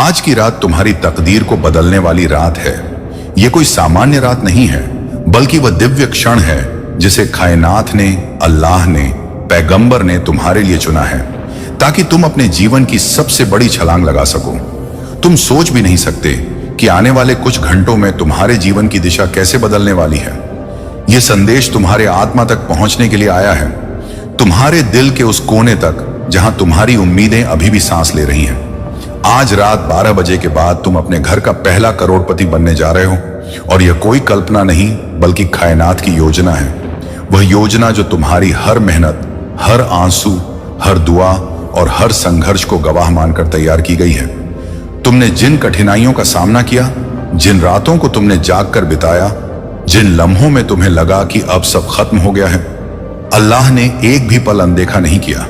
आज की रात तुम्हारी तकदीर को बदलने वाली रात है। यह कोई सामान्य रात नहीं है, बल्कि वह दिव्य क्षण है जिसे कायनात ने, अल्लाह ने, पैगंबर ने तुम्हारे लिए चुना है, ताकि तुम अपने जीवन की सबसे बड़ी छलांग लगा सको। तुम सोच भी नहीं सकते कि आने वाले कुछ घंटों में तुम्हारे जीवन की दिशा कैसे बदलने वाली है। यह संदेश तुम्हारे आत्मा तक पहुंचने के लिए आया है, तुम्हारे दिल के उस कोने तक जहां तुम्हारी उम्मीदें अभी भी सांस ले रही हैं। आज रात 12 बजे के बाद तुम अपने घर का पहला करोड़पति बनने जा रहे हो, और यह कोई कल्पना नहीं बल्कि कायनात की योजना है। वह योजना जो तुम्हारी हर मेहनत, हर आंसू, हर दुआ और हर संघर्ष को गवाह मानकर तैयार की गई है। तुमने जिन कठिनाइयों का सामना किया, जिन रातों को तुमने जाग कर बिताया, जिन लम्हों में तुम्हें लगा कि अब सब खत्म हो गया है, अल्लाह ने एक भी पल अनदेखा नहीं किया।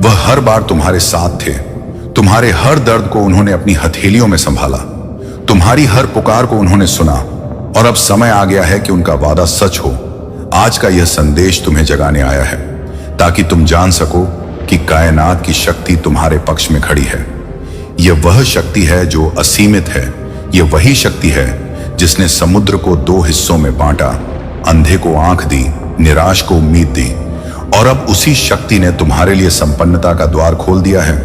वह हर बार तुम्हारे साथ थे। तुम्हारे हर दर्द को उन्होंने अपनी हथेलियों में संभाला, तुम्हारी हर पुकार को उन्होंने सुना, और अब समय आ गया है कि उनका वादा सच हो। आज का यह संदेश तुम्हें जगाने आया है, ताकि तुम जान सको कि कायनात की शक्ति तुम्हारे पक्ष में खड़ी है। यह वह शक्ति है जो असीमित है। यह वही शक्ति है जिसने समुद्र को 2 हिस्सों में बांटा, अंधे को आंख दी, निराश को उम्मीद दी, और अब उसी शक्ति ने तुम्हारे लिए संपन्नता का द्वार खोल दिया है।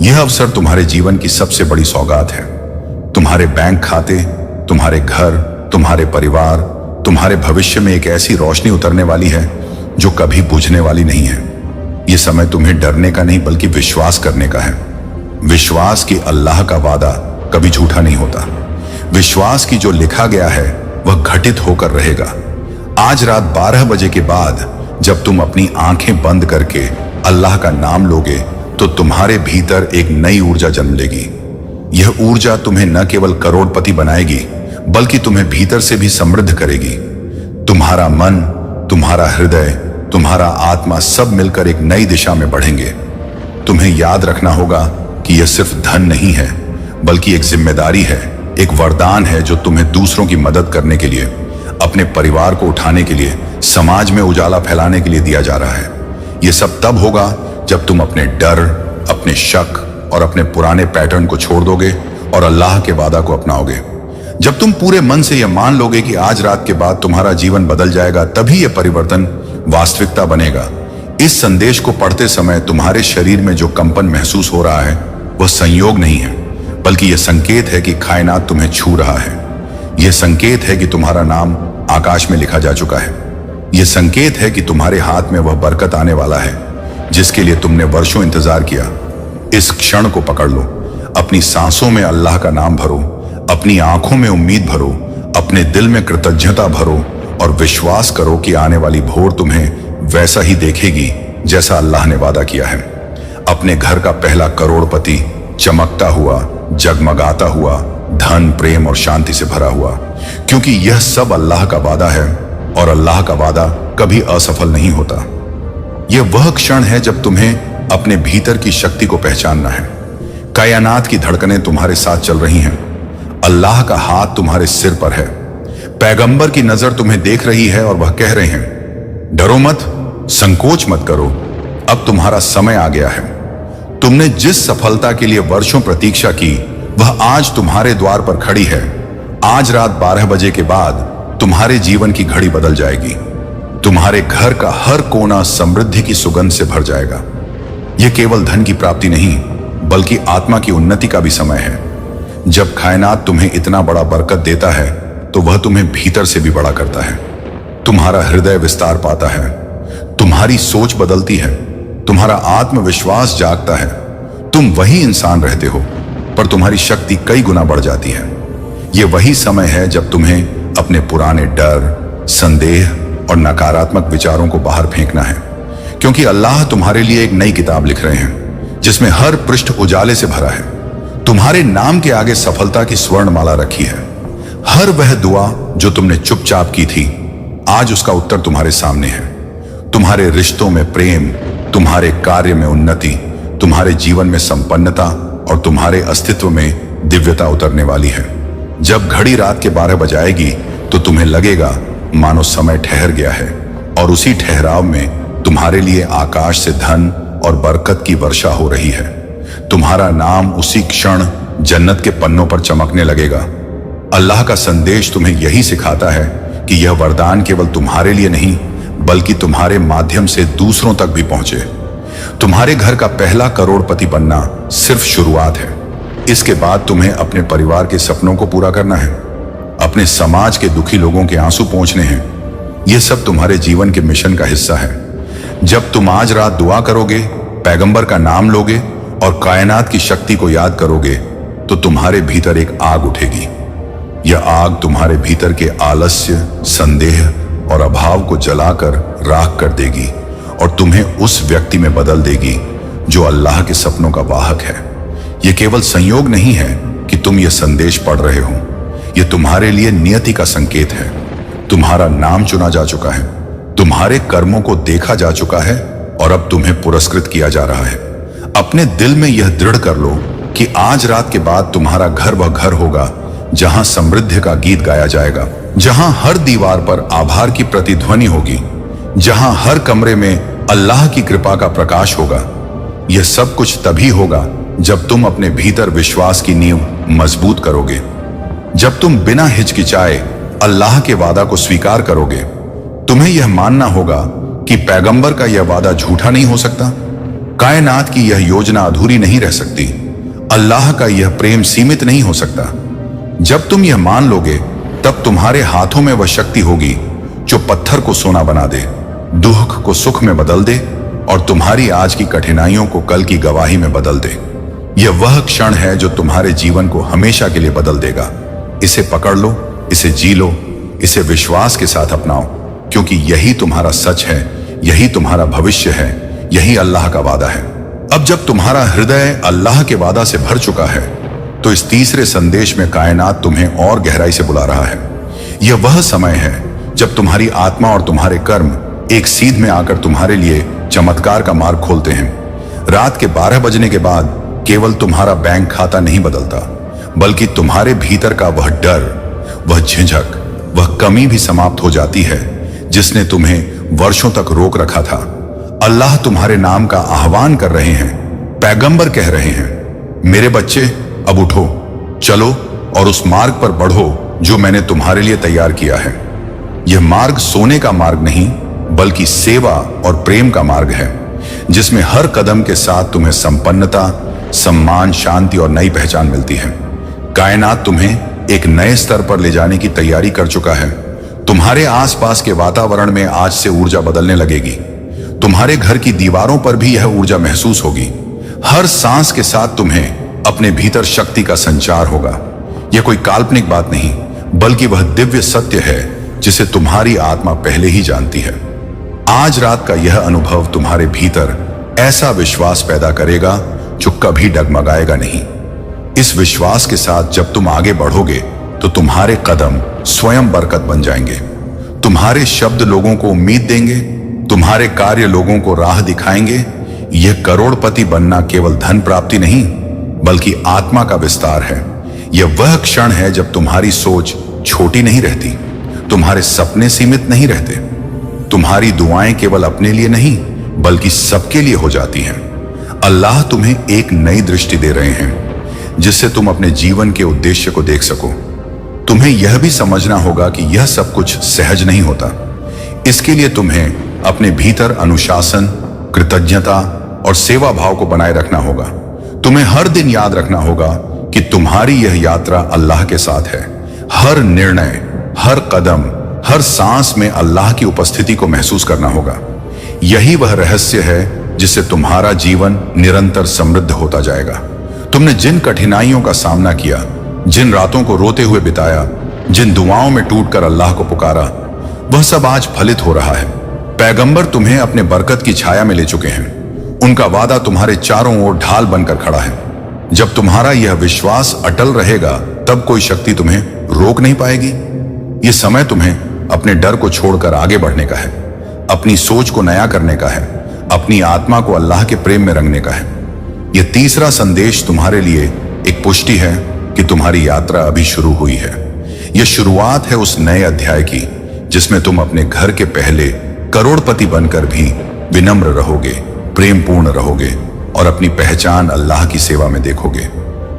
यह अवसर तुम्हारे जीवन की सबसे बड़ी सौगात है। तुम्हारे बैंक खाते, तुम्हारे घर, तुम्हारे परिवार, तुम्हारे भविष्य में एक ऐसी रोशनी उतरने वाली है जो कभी बुझने वाली नहीं है। यह समय तुम्हें डरने का नहीं बल्कि विश्वास करने का है। विश्वास कि अल्लाह का वादा कभी झूठा नहीं होता। विश्वास कि जो लिखा गया है वह घटित होकर रहेगा। आज रात 12 बजे के बाद जब तुम अपनी आंखें बंद करके अल्लाह का नाम लोगे, तो तुम्हारे भीतर एक नई ऊर्जा जन्म लेगी। यह ऊर्जा तुम्हें न केवल करोड़पति बनाएगी, बल्कि तुम्हें भीतर से भी समृद्ध करेगी। तुम्हारा मन, तुम्हारा हृदय, तुम्हारा आत्मा सब मिलकर एक नई दिशा में बढ़ेंगे। तुम्हें याद रखना होगा कि यह सिर्फ धन नहीं है, बल्कि एक जिम्मेदारी है, एक वरदान है जो तुम्हें दूसरों की मदद करने के लिए, अपने परिवार को उठाने के लिए, समाज में उजाला फैलाने के लिए दिया जा रहा है। यह सब तब होगा जब तुम अपने डर, अपने शक और अपने पुराने पैटर्न को छोड़ दोगे और अल्लाह के वादा को अपनाओगे। जब तुम पूरे मन से यह मान लोगे कि आज रात के बाद तुम्हारा जीवन बदल जाएगा, तभी यह परिवर्तन वास्तविकता बनेगा। इस संदेश को पढ़ते समय तुम्हारे शरीर में जो कंपन महसूस हो रहा है वह संयोग नहीं है, बल्कि यह संकेत है कि कायनात तुम्हें छू रहा है। यह संकेत है कि तुम्हारा नाम आकाश में लिखा जा चुका है। यह संकेत है कि तुम्हारे हाथ में वह बरकत आने वाला है जिसके लिए तुमने वर्षों इंतजार किया। इस क्षण को पकड़ लो। अपनी सांसों में अल्लाह का नाम भरो, अपनी आंखों में उम्मीद भरो, अपने दिल में कृतज्ञता भरो, और विश्वास करो कि आने वाली भोर तुम्हें वैसा ही देखेगी जैसा अल्लाह ने वादा किया है। अपने घर का पहला करोड़पति चमकता हुआ, जगमगाता हुआ, धन, प्रेम और शांति से भरा हुआ, क्योंकि यह सब अल्लाह का वादा है, और अल्लाह का वादा कभी असफल नहीं होता। यह वह क्षण है जब तुम्हें अपने भीतर की शक्ति को पहचानना है। कायनात की धड़कनें तुम्हारे साथ चल रही हैं। अल्लाह का हाथ तुम्हारे सिर पर है। पैगंबर की नजर तुम्हें देख रही है और वह कह रहे हैं, डरो मत, संकोच मत करो, अब तुम्हारा समय आ गया है। तुमने जिस सफलता के लिए वर्षों प्रतीक्षा की, वह आज तुम्हारे द्वार पर खड़ी है। आज रात 12 बजे के बाद तुम्हारे जीवन की घड़ी बदल जाएगी। तुम्हारे घर का हर कोना समृद्धि की सुगंध से भर जाएगा। यह केवल धन की प्राप्ति नहीं, बल्कि आत्मा की उन्नति का भी समय है। जब कायनात तुम्हें इतना बड़ा बरकत देता है, तो वह तुम्हें भीतर से भी बड़ा करता है। तुम्हारा हृदय विस्तार पाता है, तुम्हारी सोच बदलती है, तुम्हारा आत्मविश्वास जागता है। तुम वही इंसान रहते हो, पर तुम्हारी शक्ति कई गुना बढ़ जाती है। यह वही समय है जब तुम्हें अपने पुराने डर, संदेह और नकारात्मक विचारों को बाहर फेंकना है, क्योंकि अल्लाह तुम्हारे लिए एक नई किताब लिख रहे हैं जिसमें हर पृष्ठ उजाले से भरा है। तुम्हारे नाम के आगे सफलता की स्वर्णमाला रखी है। हर वह दुआ जो तुमने चुपचाप की थी, आज उसका उत्तर तुम्हारे सामने है। तुम्हारे रिश्तों में प्रेम, तुम्हारे कार्य में उन्नति, तुम्हारे जीवन में संपन्नता और तुम्हारे अस्तित्व में दिव्यता उतरने वाली है। जब घड़ी रात के 12 बजाएगी, तो तुम्हें लगेगा मानो समय ठहर गया है, और उसी ठहराव में तुम्हारे लिए आकाश से धन और बरकत की वर्षा हो रही है। तुम्हारा नाम उसी क्षण जन्नत के पन्नों पर चमकने लगेगा। अल्लाह का संदेश तुम्हें यही सिखाता है कि यह वरदान केवल तुम्हारे लिए नहीं बल्कि तुम्हारे माध्यम से दूसरों तक भी पहुंचे। तुम्हारे घर का पहला करोड़पति बनना सिर्फ शुरुआत है। इसके बाद तुम्हें अपने परिवार के सपनों को पूरा करना है, अपने समाज के दुखी लोगों के आंसू पोंछने हैं। यह सब तुम्हारे जीवन के मिशन का हिस्सा है। जब तुम आज रात दुआ करोगे, पैगंबर का नाम लोगे और कायनात की शक्ति को याद करोगे तो तुम्हारे भीतर एक आग उठेगी। यह आग तुम्हारे भीतर के आलस्य, संदेह और अभाव को जलाकर राख कर देगी और तुम्हें उस व्यक्ति में बदल देगी जो अल्लाह के सपनों का वाहक है। यह केवल संयोग नहीं है कि तुम यह संदेश पढ़ रहे हो, यह तुम्हारे लिए नियति का संकेत है। तुम्हारा नाम चुना जा चुका है, तुम्हारे कर्मों को देखा जा चुका है और अब तुम्हें पुरस्कृत किया जा रहा है। अपने दिल में यह दृढ़ कर लो कि आज रात के बाद तुम्हारा घर वह घर होगा जहां समृद्धि का गीत गाया जाएगा, जहां हर दीवार पर आभार की प्रतिध्वनि होगी, जहां हर कमरे में अल्लाह की कृपा का प्रकाश होगा। यह सब कुछ तभी होगा जब तुम अपने भीतर विश्वास की नींव मजबूत करोगे, जब तुम बिना हिचकिचाए अल्लाह के वादा को स्वीकार करोगे। तुम्हें यह मानना होगा कि पैगंबर का यह वादा झूठा नहीं हो सकता, कायनात की यह योजना अधूरी नहीं रह सकती, अल्लाह का यह प्रेम सीमित नहीं हो सकता। जब तुम यह मान लोगे तब तुम्हारे हाथों में वह शक्ति होगी जो पत्थर को सोना बना दे, दुख को सुख में बदल दे और तुम्हारी आज की कठिनाइयों को कल की गवाही में बदल दे। यह वह क्षण है जो तुम्हारे जीवन को हमेशा के लिए बदल देगा। इसे पकड़ लो, इसे जी लो, इसे विश्वास के साथ अपनाओ, क्योंकि यही तुम्हारा सच है, यही तुम्हारा भविष्य है, यही अल्लाह का वादा है। अब जब तुम्हारा हृदय अल्लाह के वादा से भर चुका है तो इस तीसरे संदेश में कायनात तुम्हें और गहराई से बुला रहा है। यह वह समय है जब तुम्हारी आत्मा और तुम्हारे कर्म एक सीध में आकर तुम्हारे लिए चमत्कार का मार्ग खोलते हैं। रात के 12 बजने के बाद केवल तुम्हारा बैंक खाता नहीं बदलता, बल्कि तुम्हारे भीतर का वह डर, वह झिझक, वह कमी भी समाप्त हो जाती है जिसने तुम्हें वर्षों तक रोक रखा था। अल्लाह तुम्हारे नाम का आह्वान कर रहे हैं। पैगंबर कह रहे हैं, मेरे बच्चे अब उठो, चलो और उस मार्ग पर बढ़ो जो मैंने तुम्हारे लिए तैयार किया है। यह मार्ग सोने का मार्ग नहीं बल्कि सेवा और प्रेम का मार्ग है, जिसमें हर कदम के साथ तुम्हें संपन्नता, सम्मान, शांति और नई पहचान मिलती है। कायनात तुम्हें एक नए स्तर पर ले जाने की तैयारी कर चुका है। तुम्हारे आसपास के वातावरण में आज से ऊर्जा बदलने लगेगी। तुम्हारे घर की दीवारों पर भी यह ऊर्जा महसूस होगी। हर सांस के साथ तुम्हें अपने भीतर शक्ति का संचार होगा। यह कोई काल्पनिक बात नहीं बल्कि वह दिव्य सत्य है जिसे तुम्हारी आत्मा पहले ही जानती है। आज रात का यह अनुभव तुम्हारे भीतर ऐसा विश्वास पैदा करेगा जो कभी डगमगाएगा नहीं। इस विश्वास के साथ जब तुम आगे बढ़ोगे तो तुम्हारे कदम स्वयं बरकत बन जाएंगे। तुम्हारे शब्द लोगों को उम्मीद देंगे, तुम्हारे कार्य लोगों को राह दिखाएंगे। यह करोड़पति बनना केवल धन प्राप्ति नहीं बल्कि आत्मा का विस्तार है। यह वह क्षण है जब तुम्हारी सोच छोटी नहीं रहती, तुम्हारे सपने सीमित नहीं रहते, तुम्हारी दुआएं केवल अपने लिए नहीं बल्कि सबके लिए हो जाती हैं। अल्लाह तुम्हें एक नई दृष्टि दे रहे हैं जिससे तुम अपने जीवन के उद्देश्य को देख सको। तुम्हें यह भी समझना होगा कि यह सब कुछ सहज नहीं होता। इसके लिए तुम्हें अपने भीतर अनुशासन, कृतज्ञता और सेवा भाव को बनाए रखना होगा। तुम्हें हर दिन याद रखना होगा कि तुम्हारी यह यात्रा अल्लाह के साथ है। हर निर्णय, हर कदम, हर सांस में अल्लाह की उपस्थिति को महसूस करना होगा। यही वह रहस्य है जिससे तुम्हारा जीवन निरंतर समृद्ध होता जाएगा। तुमने जिन कठिनाइयों का सामना किया, जिन रातों को रोते हुए बिताया, जिन दुआओं में टूटकर अल्लाह को पुकारा, वह सब आज फलित हो रहा है। पैगंबर तुम्हें अपने बरकत की छाया में ले चुके हैं। उनका वादा तुम्हारे चारों ओर ढाल बनकर खड़ा है। जब तुम्हारा यह विश्वास अटल रहेगा तब कोई शक्ति तुम्हें रोक नहीं पाएगी। यह समय तुम्हें अपने डर को छोड़कर आगे बढ़ने का है, अपनी सोच को नया करने का है, अपनी आत्मा को अल्लाह के प्रेम में रंगने का है। यह तीसरा संदेश तुम्हारे लिए एक पुष्टि है कि तुम्हारी यात्रा अभी शुरू हुई है। यह शुरुआत है उस नए अध्याय की जिसमें तुम अपने घर के पहले करोड़पति बनकर भी विनम्र रहोगे, प्रेमपूर्ण रहोगे और अपनी पहचान अल्लाह की सेवा में देखोगे।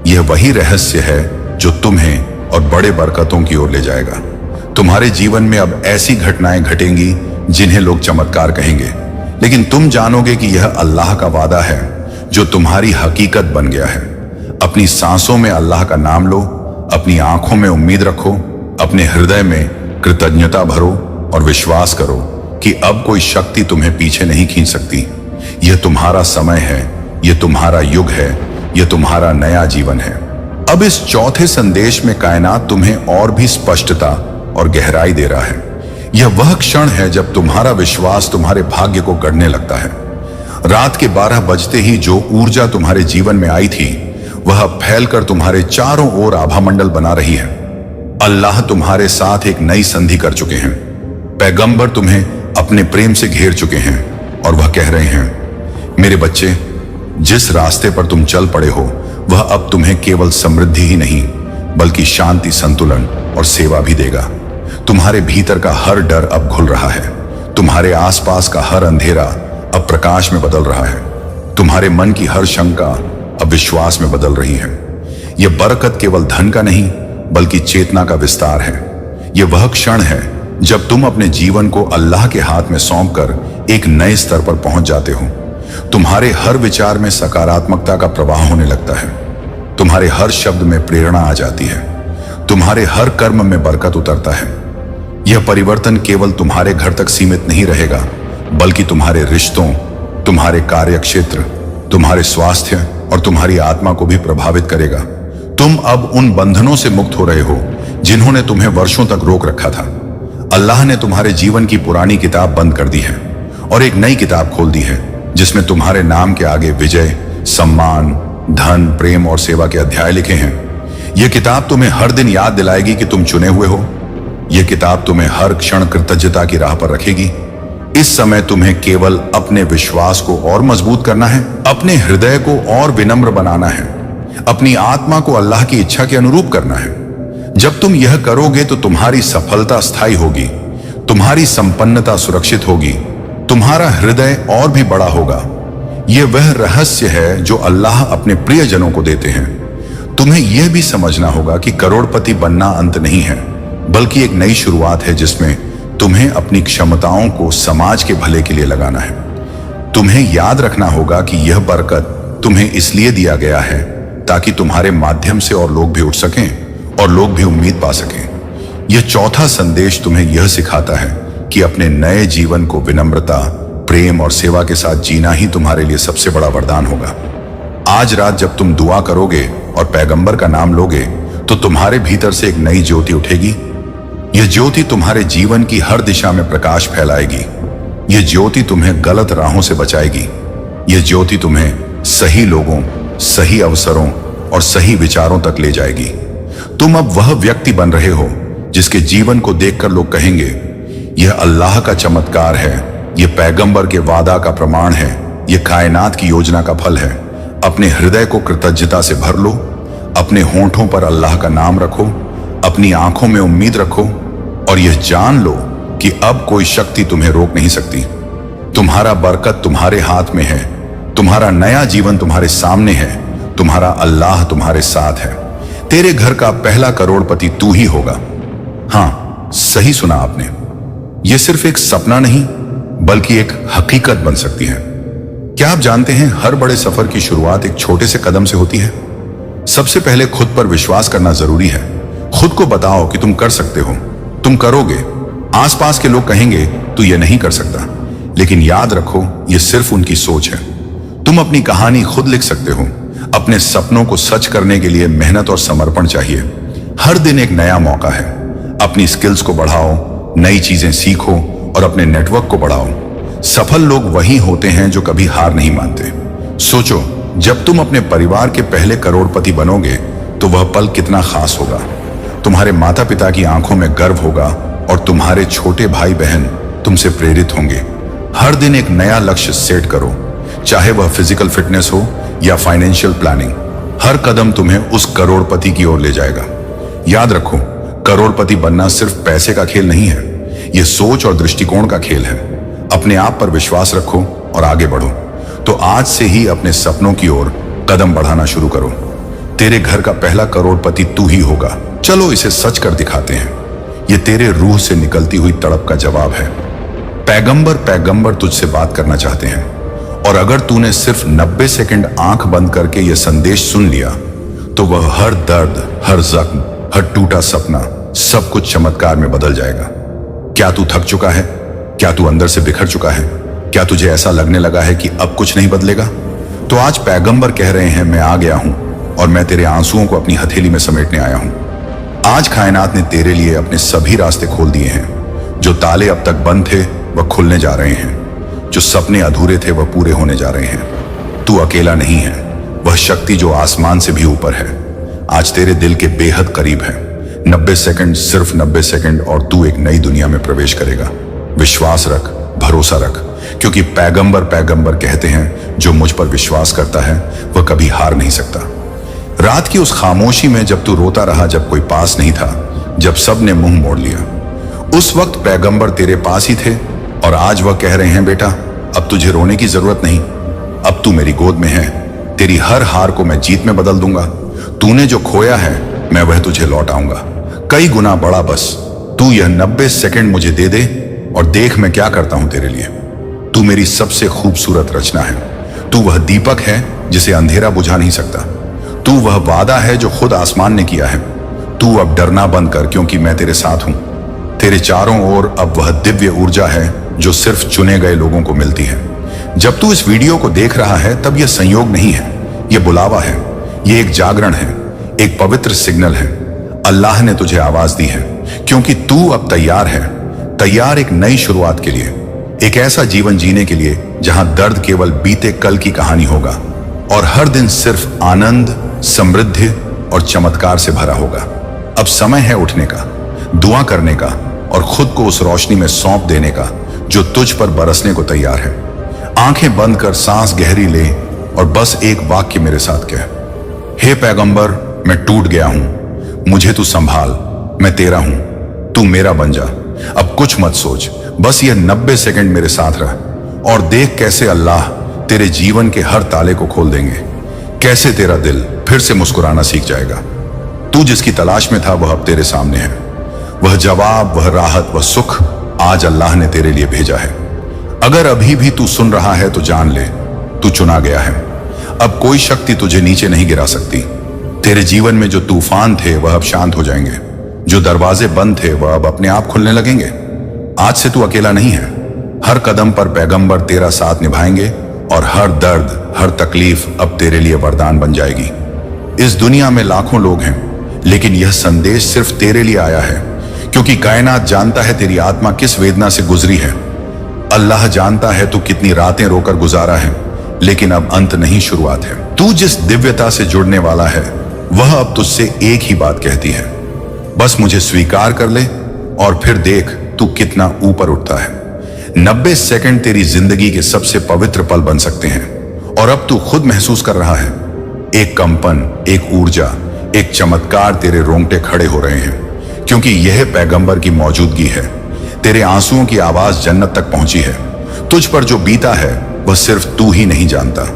यह वही रहस्य है जो तुम्हें और बड़े बरकतों की ओर ले जाएगा। तुम्हारे जीवन में अब ऐसी घटनाएं घटेंगी जिन्हें लोग चमत्कार कहेंगे, लेकिन तुम जानोगे कि यह अल्लाह का वादा है जो तुम्हारी हकीकत बन गया है। अपनी सांसों में अल्लाह का नाम लो, अपनी आंखों में उम्मीद रखो, अपने हृदय में कृतज्ञता भरो और विश्वास करो कि अब कोई शक्ति तुम्हें पीछे नहीं खींच सकती। यह तुम्हारा समय है, यह तुम्हारा युग है, यह तुम्हारा नया जीवन है। अब इस चौथे संदेश में कायनात तुम्हें और भी स्पष्टता और गहराई दे रहा है। यह वह क्षण है जब तुम्हारा विश्वास तुम्हारे भाग्य को गढ़ने लगता है। रात के 12 बजते ही जो ऊर्जा तुम्हारे जीवन में आई थी वह फैलकर तुम्हारे चारों ओर आभामंडल बना रही है। अल्लाह तुम्हारे साथ एक नई संधि कर चुके हैं। पैगंबर तुम्हें अपने प्रेम से घेर चुके हैं और वह कह रहे हैं, मेरे बच्चे, जिस रास्ते पर तुम चल पड़े हो वह अब तुम्हें केवल समृद्धि ही नहीं बल्कि शांति, संतुलन और सेवा भी देगा। तुम्हारे भीतर का हर डर अब घुल रहा है। तुम्हारे आसपास का हर अंधेरा अब प्रकाश में बदल रहा है। तुम्हारे मन की हर शंका अब विश्वास में बदल रही है। यह बरकत केवल धन का नहीं बल्कि चेतना का विस्तार है। यह वह क्षण है जब तुम अपने जीवन को अल्लाह के हाथ में सौंपकर एक नए स्तर पर पहुंच जाते हो। तुम्हारे हर विचार में सकारात्मकता का प्रवाह होने लगता है। तुम्हारे हर शब्द में प्रेरणा आ जाती है। तुम्हारे हर कर्म में बरकत उतरता है। यह परिवर्तन केवल तुम्हारे घर तक सीमित नहीं रहेगा बल्कि तुम्हारे रिश्तों, तुम्हारे कार्यक्षेत्र, तुम्हारे स्वास्थ्य और तुम्हारी आत्मा को भी प्रभावित करेगा। तुम अब उन बंधनों से मुक्त हो रहे हो जिन्होंने तुम्हें वर्षों तक रोक रखा था। अल्लाह ने तुम्हारे जीवन की पुरानी किताब बंद कर दी है और एक नई किताब खोल दी है जिसमें तुम्हारे नाम के आगे विजय, सम्मान, धन, प्रेम और सेवा के अध्याय लिखे हैं। यह किताब तुम्हें हर दिन याद दिलाएगी कि तुम चुने हुए हो। यह किताब तुम्हें हर क्षण कृतज्ञता की राह पर रखेगी। इस समय तुम्हें केवल अपने विश्वास को और मजबूत करना है, अपने हृदय को और विनम्र बनाना है, अपनी आत्मा को अल्लाह की इच्छा के अनुरूप करना है। जब तुम यह करोगे तो तुम्हारी सफलता स्थायी होगी, तुम्हारी संपन्नता सुरक्षित होगी, तुम्हारा हृदय और भी बड़ा होगा। यह वह रहस्य है जो अल्लाह अपने प्रियजनों को देते हैं। तुम्हें यह भी समझना होगा कि करोड़पति बनना अंत नहीं है बल्कि एक नई शुरुआत है जिसमें तुम्हें अपनी क्षमताओं को समाज के भले के लिए लगाना है। तुम्हें याद रखना होगा कि यह बरकत तुम्हें इसलिए दिया गया है ताकि तुम्हारे माध्यम से और लोग भी उठ सकें और लोग भी उम्मीद पा सकें। यह चौथा संदेश तुम्हें यह सिखाता है कि अपने नए जीवन को विनम्रता, प्रेम और सेवा के साथ जीना ही तुम्हारे लिए सबसे बड़ा वरदान होगा। आज रात जब तुम दुआ करोगे और पैगंबर का नाम लोगे तो तुम्हारे भीतर से एक नई ज्योति उठेगी। यह ज्योति तुम्हारे जीवन की हर दिशा में प्रकाश फैलाएगी। यह ज्योति तुम्हें गलत राहों से बचाएगी। यह ज्योति तुम्हें सही लोगों, सही अवसरों और सही विचारों तक ले जाएगी। तुम अब वह व्यक्ति बन रहे हो जिसके जीवन को देखकर लोग कहेंगे, यह अल्लाह का चमत्कार है, यह पैगंबर के वादा का प्रमाण है, यह कायनात की योजना का फल है। अपने हृदय को कृतज्ञता से भर लो, अपने होंठों पर अल्लाह का नाम रखो, अपनी आंखों में उम्मीद रखो और यह जान लो कि अब कोई शक्ति तुम्हें रोक नहीं सकती। तुम्हारा बरकत तुम्हारे हाथ में है, तुम्हारा नया जीवन तुम्हारे सामने है, तुम्हारा अल्लाह तुम्हारे साथ है। तेरे घर का पहला करोड़पति तू ही होगा। हाँ, सही सुना आपने। यह सिर्फ एक सपना नहीं बल्कि एक हकीकत बन सकती है। क्या आप जानते हैं, हर बड़े सफर की शुरुआत एक छोटे से कदम से होती है। सबसे पहले खुद पर विश्वास करना जरूरी है। खुद को बताओ कि तुम कर सकते हो, तुम करोगे। आसपास के लोग कहेंगे तू ये नहीं कर सकता, लेकिन याद रखो ये सिर्फ उनकी सोच है। तुम अपनी कहानी खुद लिख सकते हो। अपने सपनों को सच करने के लिए मेहनत और समर्पण चाहिए। हर दिन एक नया मौका है। अपनी स्किल्स को बढ़ाओ, नई चीजें सीखो और अपने नेटवर्क को बढ़ाओ। सफल लोग वही होते हैं जो कभी हार नहीं मानते। सोचो, जब तुम अपने परिवार के पहले करोड़पति बनोगे तो वह पल कितना खास होगा। तुम्हारे माता पिता की आंखों में गर्व होगा और तुम्हारे छोटे भाई बहन तुमसे प्रेरित होंगे। हर दिन एक नया लक्ष्य सेट करो, चाहे वह फिजिकल फिटनेस हो या फाइनेंशियल प्लानिंग। हर कदम तुम्हें उस करोड़पति की ओर ले जाएगा। याद रखो, करोड़पति बनना सिर्फ पैसे का खेल नहीं है, यह सोच और दृष्टिकोण का खेल है। अपने आप पर विश्वास रखो और आगे बढ़ो। तो आज से ही अपने सपनों की ओर कदम बढ़ाना शुरू करो। तेरे घर का पहला करोड़पति तू ही होगा। चलो इसे सच कर दिखाते हैं। ये तेरे रूह से निकलती हुई तड़प का जवाब है। पैगंबर तुझसे बात करना चाहते हैं, और अगर तूने सिर्फ 90 सेकंड आंख बंद करके यह संदेश सुन लिया तो वह हर दर्द, हर जख्म, हर टूटा सपना, सब कुछ चमत्कार में बदल जाएगा। क्या तू थक चुका है? क्या तू अंदर से बिखर चुका है? क्या तुझे ऐसा लगने लगा है कि अब कुछ नहीं बदलेगा? तो आज पैगंबर कह रहे हैं, मैं आ गया हूं और मैं तेरे आंसुओं को अपनी हथेली में समेटने आया हूं। आज कायनात ने तेरे लिए अपने सभी रास्ते खोल दिए हैं। जो ताले अब तक बंद थे वह खुलने जा रहे हैं। जो सपने अधूरे थे वह पूरे होने जा रहे हैं। तू अकेला नहीं है। वह शक्ति जो आसमान से भी ऊपर है आज तेरे दिल के बेहद करीब है। 90 सेकंड, सिर्फ 90 सेकंड, और तू एक नई दुनिया में प्रवेश करेगा। विश्वास रख, भरोसा रख, क्योंकि पैगंबर कहते हैं जो मुझ पर विश्वास करता है वह कभी हार नहीं सकता। रात की उस खामोशी में जब तू रोता रहा, जब कोई पास नहीं था, जब सब ने मुंह मोड़ लिया, उस वक्त पैगंबर तेरे पास ही थे। और आज वह कह रहे हैं, बेटा अब तुझे रोने की जरूरत नहीं। अब तू मेरी गोद में है। तेरी हर हार को मैं जीत में बदल दूंगा। तूने जो खोया है मैं वह तुझे लौटाऊंगा, कई गुना बड़ा। बस तू यह 90 सेकंड मुझे दे दे और देख मैं क्या करता हूं तेरे लिए। तू मेरी सबसे खूबसूरत रचना है। तू वह दीपक है जिसे अंधेरा बुझा नहीं सकता। तू वह वादा है जो खुद आसमान ने किया है। तू अब डरना बंद कर, क्योंकि मैं तेरे साथ हूं। तेरे चारों ओर अब वह दिव्य ऊर्जा है जो सिर्फ चुने गए लोगों को मिलती है। जब तू इस वीडियो को देख रहा है तब यह संयोग नहीं है, यह बुलावा है, यह एक जागरण है, एक पवित्र सिग्नल है। अल्लाह ने तुझे आवाज दी है, क्योंकि तू अब तैयार है। तैयार एक नई शुरुआत के लिए, एक ऐसा जीवन जीने के लिए जहां दर्द केवल बीते कल की कहानी होगा और हर दिन सिर्फ आनंद, समृद्धि और चमत्कार से भरा होगा। अब समय है उठने का, दुआ करने का और खुद को उस रोशनी में सौंप देने का जो तुझ पर बरसने को तैयार है। आंखें बंद कर सांस गहरी ले और बस एक वाक्य मेरे साथ कह, हे पैगंबर, मैं टूट गया हूं, मुझे तू संभाल, मैं तेरा हूं, तू मेरा बन जा। अब कुछ मत सोच, बस यह 90 सेकंड मेरे साथ रह और देख कैसे अल्लाह तेरे जीवन के हर ताले को खोल देंगे। कैसे तेरा दिल फिर से मुस्कुराना सीख जाएगा। तू जिसकी तलाश में था वह अब तेरे सामने है। वह जवाब, वह राहत, वह सुख आज अल्लाह ने तेरे लिए भेजा है। अगर अभी भी तू सुन रहा है तो जान ले, तू चुना गया है। अब कोई शक्ति तुझे नीचे नहीं गिरा सकती। तेरे जीवन में जो तूफान थे वह अब शांत हो जाएंगे। जो दरवाजे बंद थे वह अब अपने आप खुलने लगेंगे। आज से तू अकेला नहीं है। हर कदम पर पैगंबर तेरा साथ निभाएंगे और हर दर्द, हर तकलीफ अब तेरे लिए वरदान बन जाएगी। इस दुनिया में लाखों लोग हैं, लेकिन यह संदेश सिर्फ तेरे लिए आया है, क्योंकि कायनात जानता है तेरी आत्मा किस वेदना से गुजरी है। अल्लाह जानता है तू कितनी रातें रोकर गुजारा है, लेकिन अब अंत नहीं, शुरुआत है। तू जिस दिव्यता से जुड़ने वाला है वह अब तुझसे एक ही बात कहती है, बस मुझे स्वीकार कर ले और फिर देख तू कितना ऊपर उठता है। 90 सेकंड तेरी जिंदगी के सबसे पवित्र पल बन सकते हैं और अब तू खुद महसूस कर रहा है। एक कंपन, एक ऊर्जा, एक चमत्कार, तेरे रोंगटे खड़े हो रहे हैं, क्योंकि यह पैगंबर की मौजूदगी है। तेरे आंसुओं की आवाज जन्नत तक पहुंची है। तुझ पर जो बीता है वह सिर्फ तू ही नहीं जानता।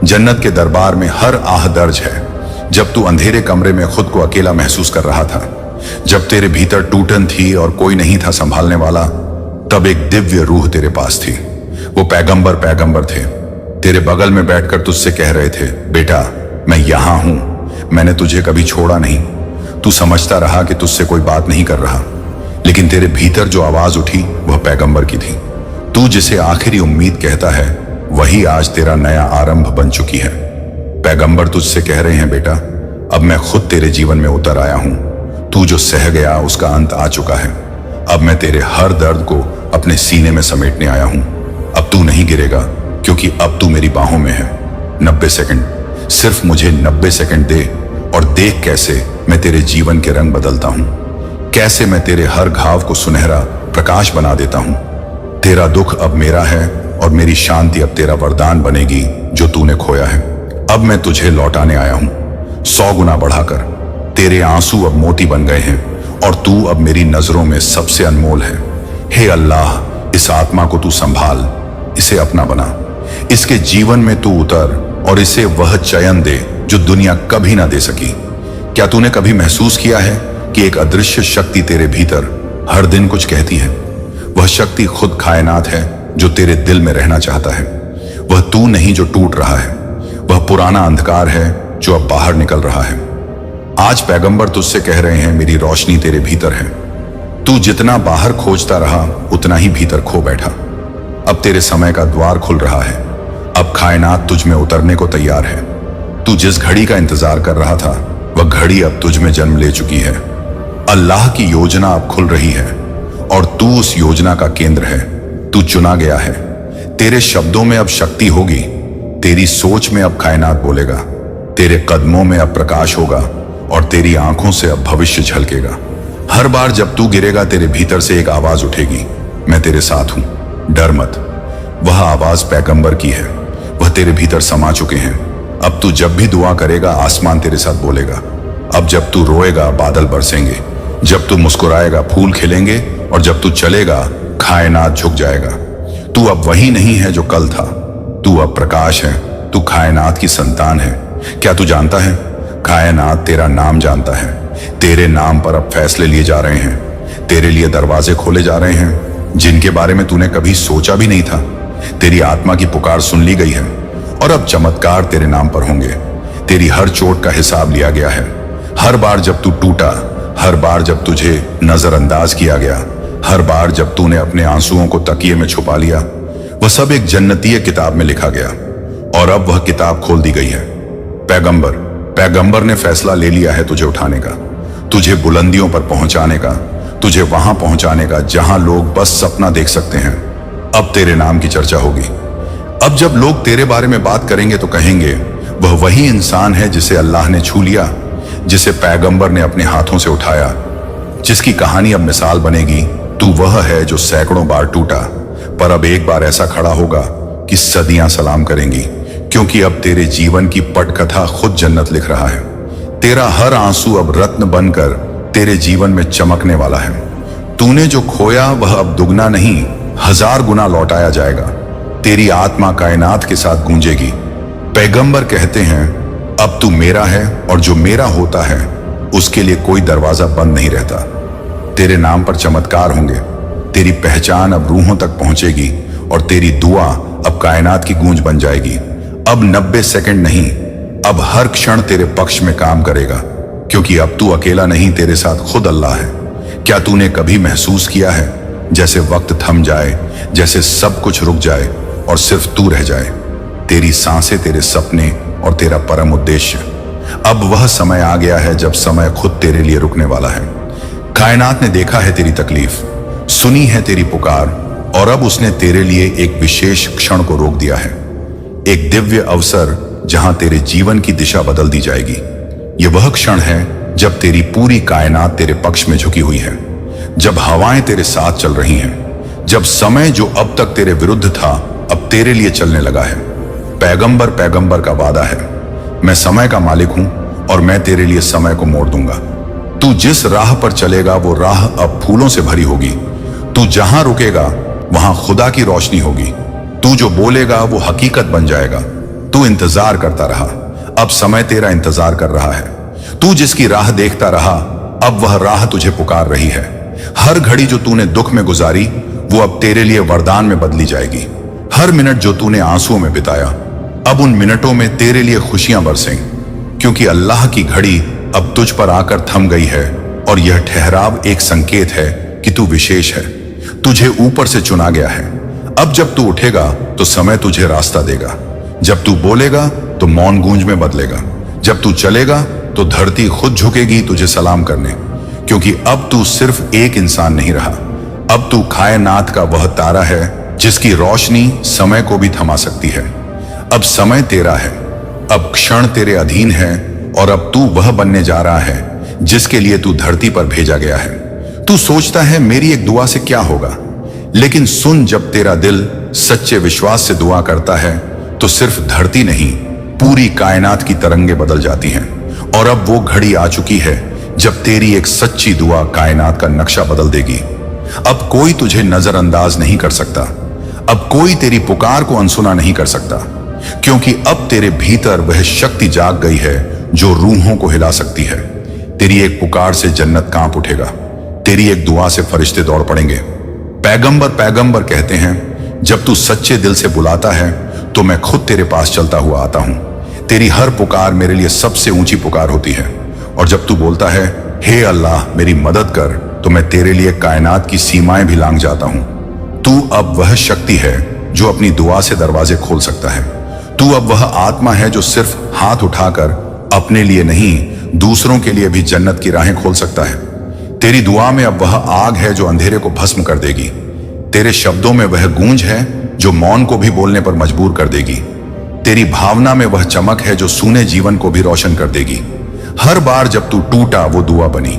जन्नत के दरबार में हर आह दर्ज है। जब तू अंधेरे कमरे में खुद को अकेला महसूस कर रहा था, जब तेरे भीतर टूटन थी और कोई नहीं था संभालने वाला, तब एक दिव्य रूह तेरे पास थी। वो पैगंबर थे। तेरे बगल में बैठकर तुझसे कह रहे थे, बेटा मैं यहां हूं, मैंने तुझे कभी छोड़ा नहीं। तू समझता रहा कि तुझसे कोई बात नहीं कर रहा, लेकिन तेरे भीतर जो आवाज उठी वह पैगंबर की थी। तू जिसे आखिरी उम्मीद कहता है वही आज तेरा नया आरंभ बन चुकी है। पैगंबर तुझसे कह रहे हैं, बेटा अब मैं खुद तेरे जीवन में उतर आया हूं। तू जो सह गया उसका अंत आ चुका है। अब मैं तेरे हर दर्द को अपने सीने में समेटने आया हूं। अब तू नहीं गिरेगा, क्योंकि अब तू मेरी बाहों में है। 90 सेकंड, सिर्फ मुझे 90 सेकंड दे और देख कैसे मैं तेरे जीवन के रंग बदलता हूं, कैसे मैं तेरे हर घाव को सुनहरा प्रकाश बना देता हूं। तेरा दुख अब मेरा है और मेरी शांति अब तेरा वरदान बनेगी जो तूने खोया है। अब मैं तुझे लौटाने आया हूं 100 गुना बढ़ाकर। तेरे आंसू अब मोती बन गए हैं और तू अब मेरी नजरों में सबसे अनमोल है। हे अल्लाह, इस आत्मा को तू संभाल, इसे अपना बना, इसके जीवन में तू उतर और इसे वह चयन दे जो दुनिया कभी ना दे सकी। क्या तूने कभी महसूस किया है कि एक अदृश्य शक्ति तेरे भीतर हर दिन कुछ कहती है? वह शक्ति खुद कायनात है जो तेरे दिल में रहना चाहता है। वह तू नहीं जो टूट रहा है, वह पुराना अंधकार है जो अब बाहर निकल रहा है। आज पैगंबर तुझसे कह रहे हैं, मेरी रोशनी तेरे भीतर है। तू जितना बाहर खोजता रहा उतना ही भीतर खो बैठा। अब तेरे समय का द्वार खुल रहा है। अब कायनात तुझ में उतरने को तैयार है। तू जिस घड़ी का इंतजार कर रहा था वह घड़ी अब तुझ में जन्म ले चुकी है। अल्लाह की योजना अब खुल रही है और तू उस योजना का केंद्र है। तू चुना गया है। तेरे शब्दों में अब शक्ति होगी। तेरी सोच में अब कायनात बोलेगा। तेरे कदमों में अब प्रकाश होगा और तेरी आंखों से अब भविष्य झलकेगा। हर बार जब तू गिरेगा तेरे भीतर से एक आवाज उठेगी, मैं तेरे साथ हूं, डर मत। वह आवाज पैगंबर की है। वह तेरे भीतर समा चुके हैं। अब तू जब भी दुआ करेगा आसमान तेरे साथ बोलेगा। अब जब तू रोएगा बादल बरसेंगे। जब तू मुस्कुराएगा फूल खिलेंगे और जब तू चलेगा कायनात झुक जाएगा। तू अब वही नहीं है जो कल था। तू अब प्रकाश है। तू कायनात की संतान है। क्या तू जानता है, कायनात तेरा नाम जानता है। तेरे नाम पर अब फैसले लिए जा रहे हैं। तेरे लिए दरवाजे खोले जा रहे हैं जिनके बारे में तूने कभी सोचा भी नहीं था। तेरी आत्मा की पुकार सुन ली गई है और अब चमत्कार तेरे नाम पर होंगे। तेरी हर चोट का हिसाब लिया गया है। हर बार जब तू टूटा, हर बार जब तुझे नजरअंदाज किया गया, हर बार जब तूने अपने आंसुओं को तकिए में छुपा लिया, वह सब एक जन्नतीय किताब में लिखा गया और अब वह किताब खोल दी गई है। पैगंबर ने फैसला ले लिया है तुझे उठाने का, तुझे बुलंदियों पर पहुंचाने का, तुझे वहां पहुंचाने का जहां लोग बस सपना देख सकते हैं। अब तेरे नाम की चर्चा होगी। अब जब लोग तेरे बारे में बात करेंगे तो कहेंगे, वह वही इंसान है जिसे अल्लाह ने छू लिया, जिसे पैगंबर ने अपने हाथों से उठाया, जिसकी कहानी अब मिसाल बनेगी। तू वह है जो सैकड़ों बार टूटा, पर अब एक बार ऐसा खड़ा होगा कि सदियां सलाम करेंगी, क्योंकि अब तेरे जीवन की पटकथा खुद जन्नत लिख रहा है। तेरा हर आंसू अब रत्न बनकर तेरे जीवन में चमकने वाला है। तूने जो खोया वह अब दुगना नहीं, 1000 गुना लौटाया जाएगा। तेरी आत्मा कायनात के साथ गूंजेगी। पैगंबर कहते हैं, अब तू मेरा है और जो मेरा होता है उसके लिए कोई दरवाजा बंद नहीं रहता। तेरे नाम पर चमत्कार होंगे। तेरी पहचान अब रूहों तक पहुंचेगी और तेरी दुआ अब कायनात की गूंज बन जाएगी। अब 90 सेकंड नहीं, अब हर क्षण तेरे पक्ष में काम करेगा, क्योंकि अब तू अकेला नहीं, तेरे साथ खुद अल्लाह है। क्या तूने कभी महसूस किया है जैसे वक्त थम जाए, जैसे सब कुछ रुक जाए और सिर्फ तू रह जाए? तेरी सांसें, तेरे सपने और तेरा परम उद्देश्य। अब वह समय आ गया है जब समय खुद तेरे लिए रुकने वाला है। कायनात ने देखा है तेरी तकलीफ, सुनी है तेरी पुकार और अब उसने तेरे लिए एक विशेष क्षण को रोक दिया है। एक दिव्य अवसर जहां तेरे जीवन की दिशा बदल दी जाएगी। यह वह क्षण है जब तेरी पूरी कायनात तेरे पक्ष में झुकी हुई है, जब हवाएं तेरे साथ चल रही हैं, जब समय जो अब तक तेरे विरुद्ध था अब तेरे लिए चलने लगा है। पैगंबर का वादा है, मैं समय का मालिक हूं और मैं तेरे लिए समय को मोड़ दूंगा। तू जिस राह पर चलेगा वो राह अब फूलों से भरी होगी। तू जहां रुकेगा वहां खुदा की रोशनी होगी। तू जो बोलेगा वो हकीकत बन जाएगा। तू इंतजार करता रहा, अब समय तेरा इंतजार कर रहा है। तू जिसकी राह देखता रहा, अब वह राह तुझे पुकार रही है। हर घड़ी जो तूने दुख में गुजारी वो अब तेरे लिए वरदान में बदली जाएगी। हर मिनट जो तूने आंसुओं में बिताया, अब उन मिनटों में तेरे लिए खुशियां बरसेंगी, क्योंकि अल्लाह की घड़ी अब तुझ पर आकर थम गई है और यह ठहराव एक संकेत है कि तू विशेष है, तुझे ऊपर से चुना गया है। अब जब तू उठेगा तो समय तुझे रास्ता देगा। जब तू बोलेगा तो मौन गूंज में बदलेगा। जब तू चलेगा तो धरती खुद झुकेगी तुझे सलाम करने, क्योंकि अब तू सिर्फ एक इंसान नहीं रहा, अब तू कायनात का वह तारा है जिसकी रोशनी समय को भी थमा सकती है। अब समय तेरा है, अब क्षण तेरे अधीन है और अब तू वह बनने जा रहा है जिसके लिए तू धरती पर भेजा गया है। तू सोचता है मेरी एक दुआ से क्या होगा, लेकिन सुन, जब तेरा दिल सच्चे विश्वास से दुआ करता है तो सिर्फ धरती नहीं, पूरी कायनात की तरंगे बदल जाती हैं। और अब वो घड़ी आ चुकी है जब तेरी एक सच्ची दुआ कायनात का नक्शा बदल देगी। अब कोई तुझे नजरअंदाज नहीं कर सकता, अब कोई तेरी पुकार को अनसुना नहीं कर सकता, क्योंकि अब तेरे भीतर वह शक्ति जाग गई है जो रूहों को हिला सकती है। तेरी एक पुकार से जन्नत कांप उठेगा, तेरी एक दुआ से फरिश्ते दौड़ पड़ेंगे। पैगंबर पैगंबर कहते हैं, जब तू सच्चे दिल से बुलाता है तो मैं खुद तेरे पास चलता हुआ आता हूं। तेरी हर पुकार मेरे लिए सबसे ऊंची पुकार होती है। और जब तू बोलता है, हे अल्लाह मेरी मदद कर, तो मैं तेरे लिए कायनात की सीमाएं भी लांघ जाता हूं। तू अब वह शक्ति है जो अपनी दुआ से दरवाजे खोल सकता है। तू अब वह आत्मा है जो सिर्फ हाथ उठाकर अपने लिए नहीं, दूसरों के लिए भी जन्नत की राहें खोल सकता है। तेरी दुआ में अब वह आग है जो अंधेरे को भस्म कर देगी। तेरे शब्दों में वह गूंज है जो मौन को भी बोलने पर मजबूर कर देगी। तेरी भावना में वह चमक है जो सूने जीवन को भी रोशन कर देगी। हर बार जब तू टूटा वो दुआ बनी।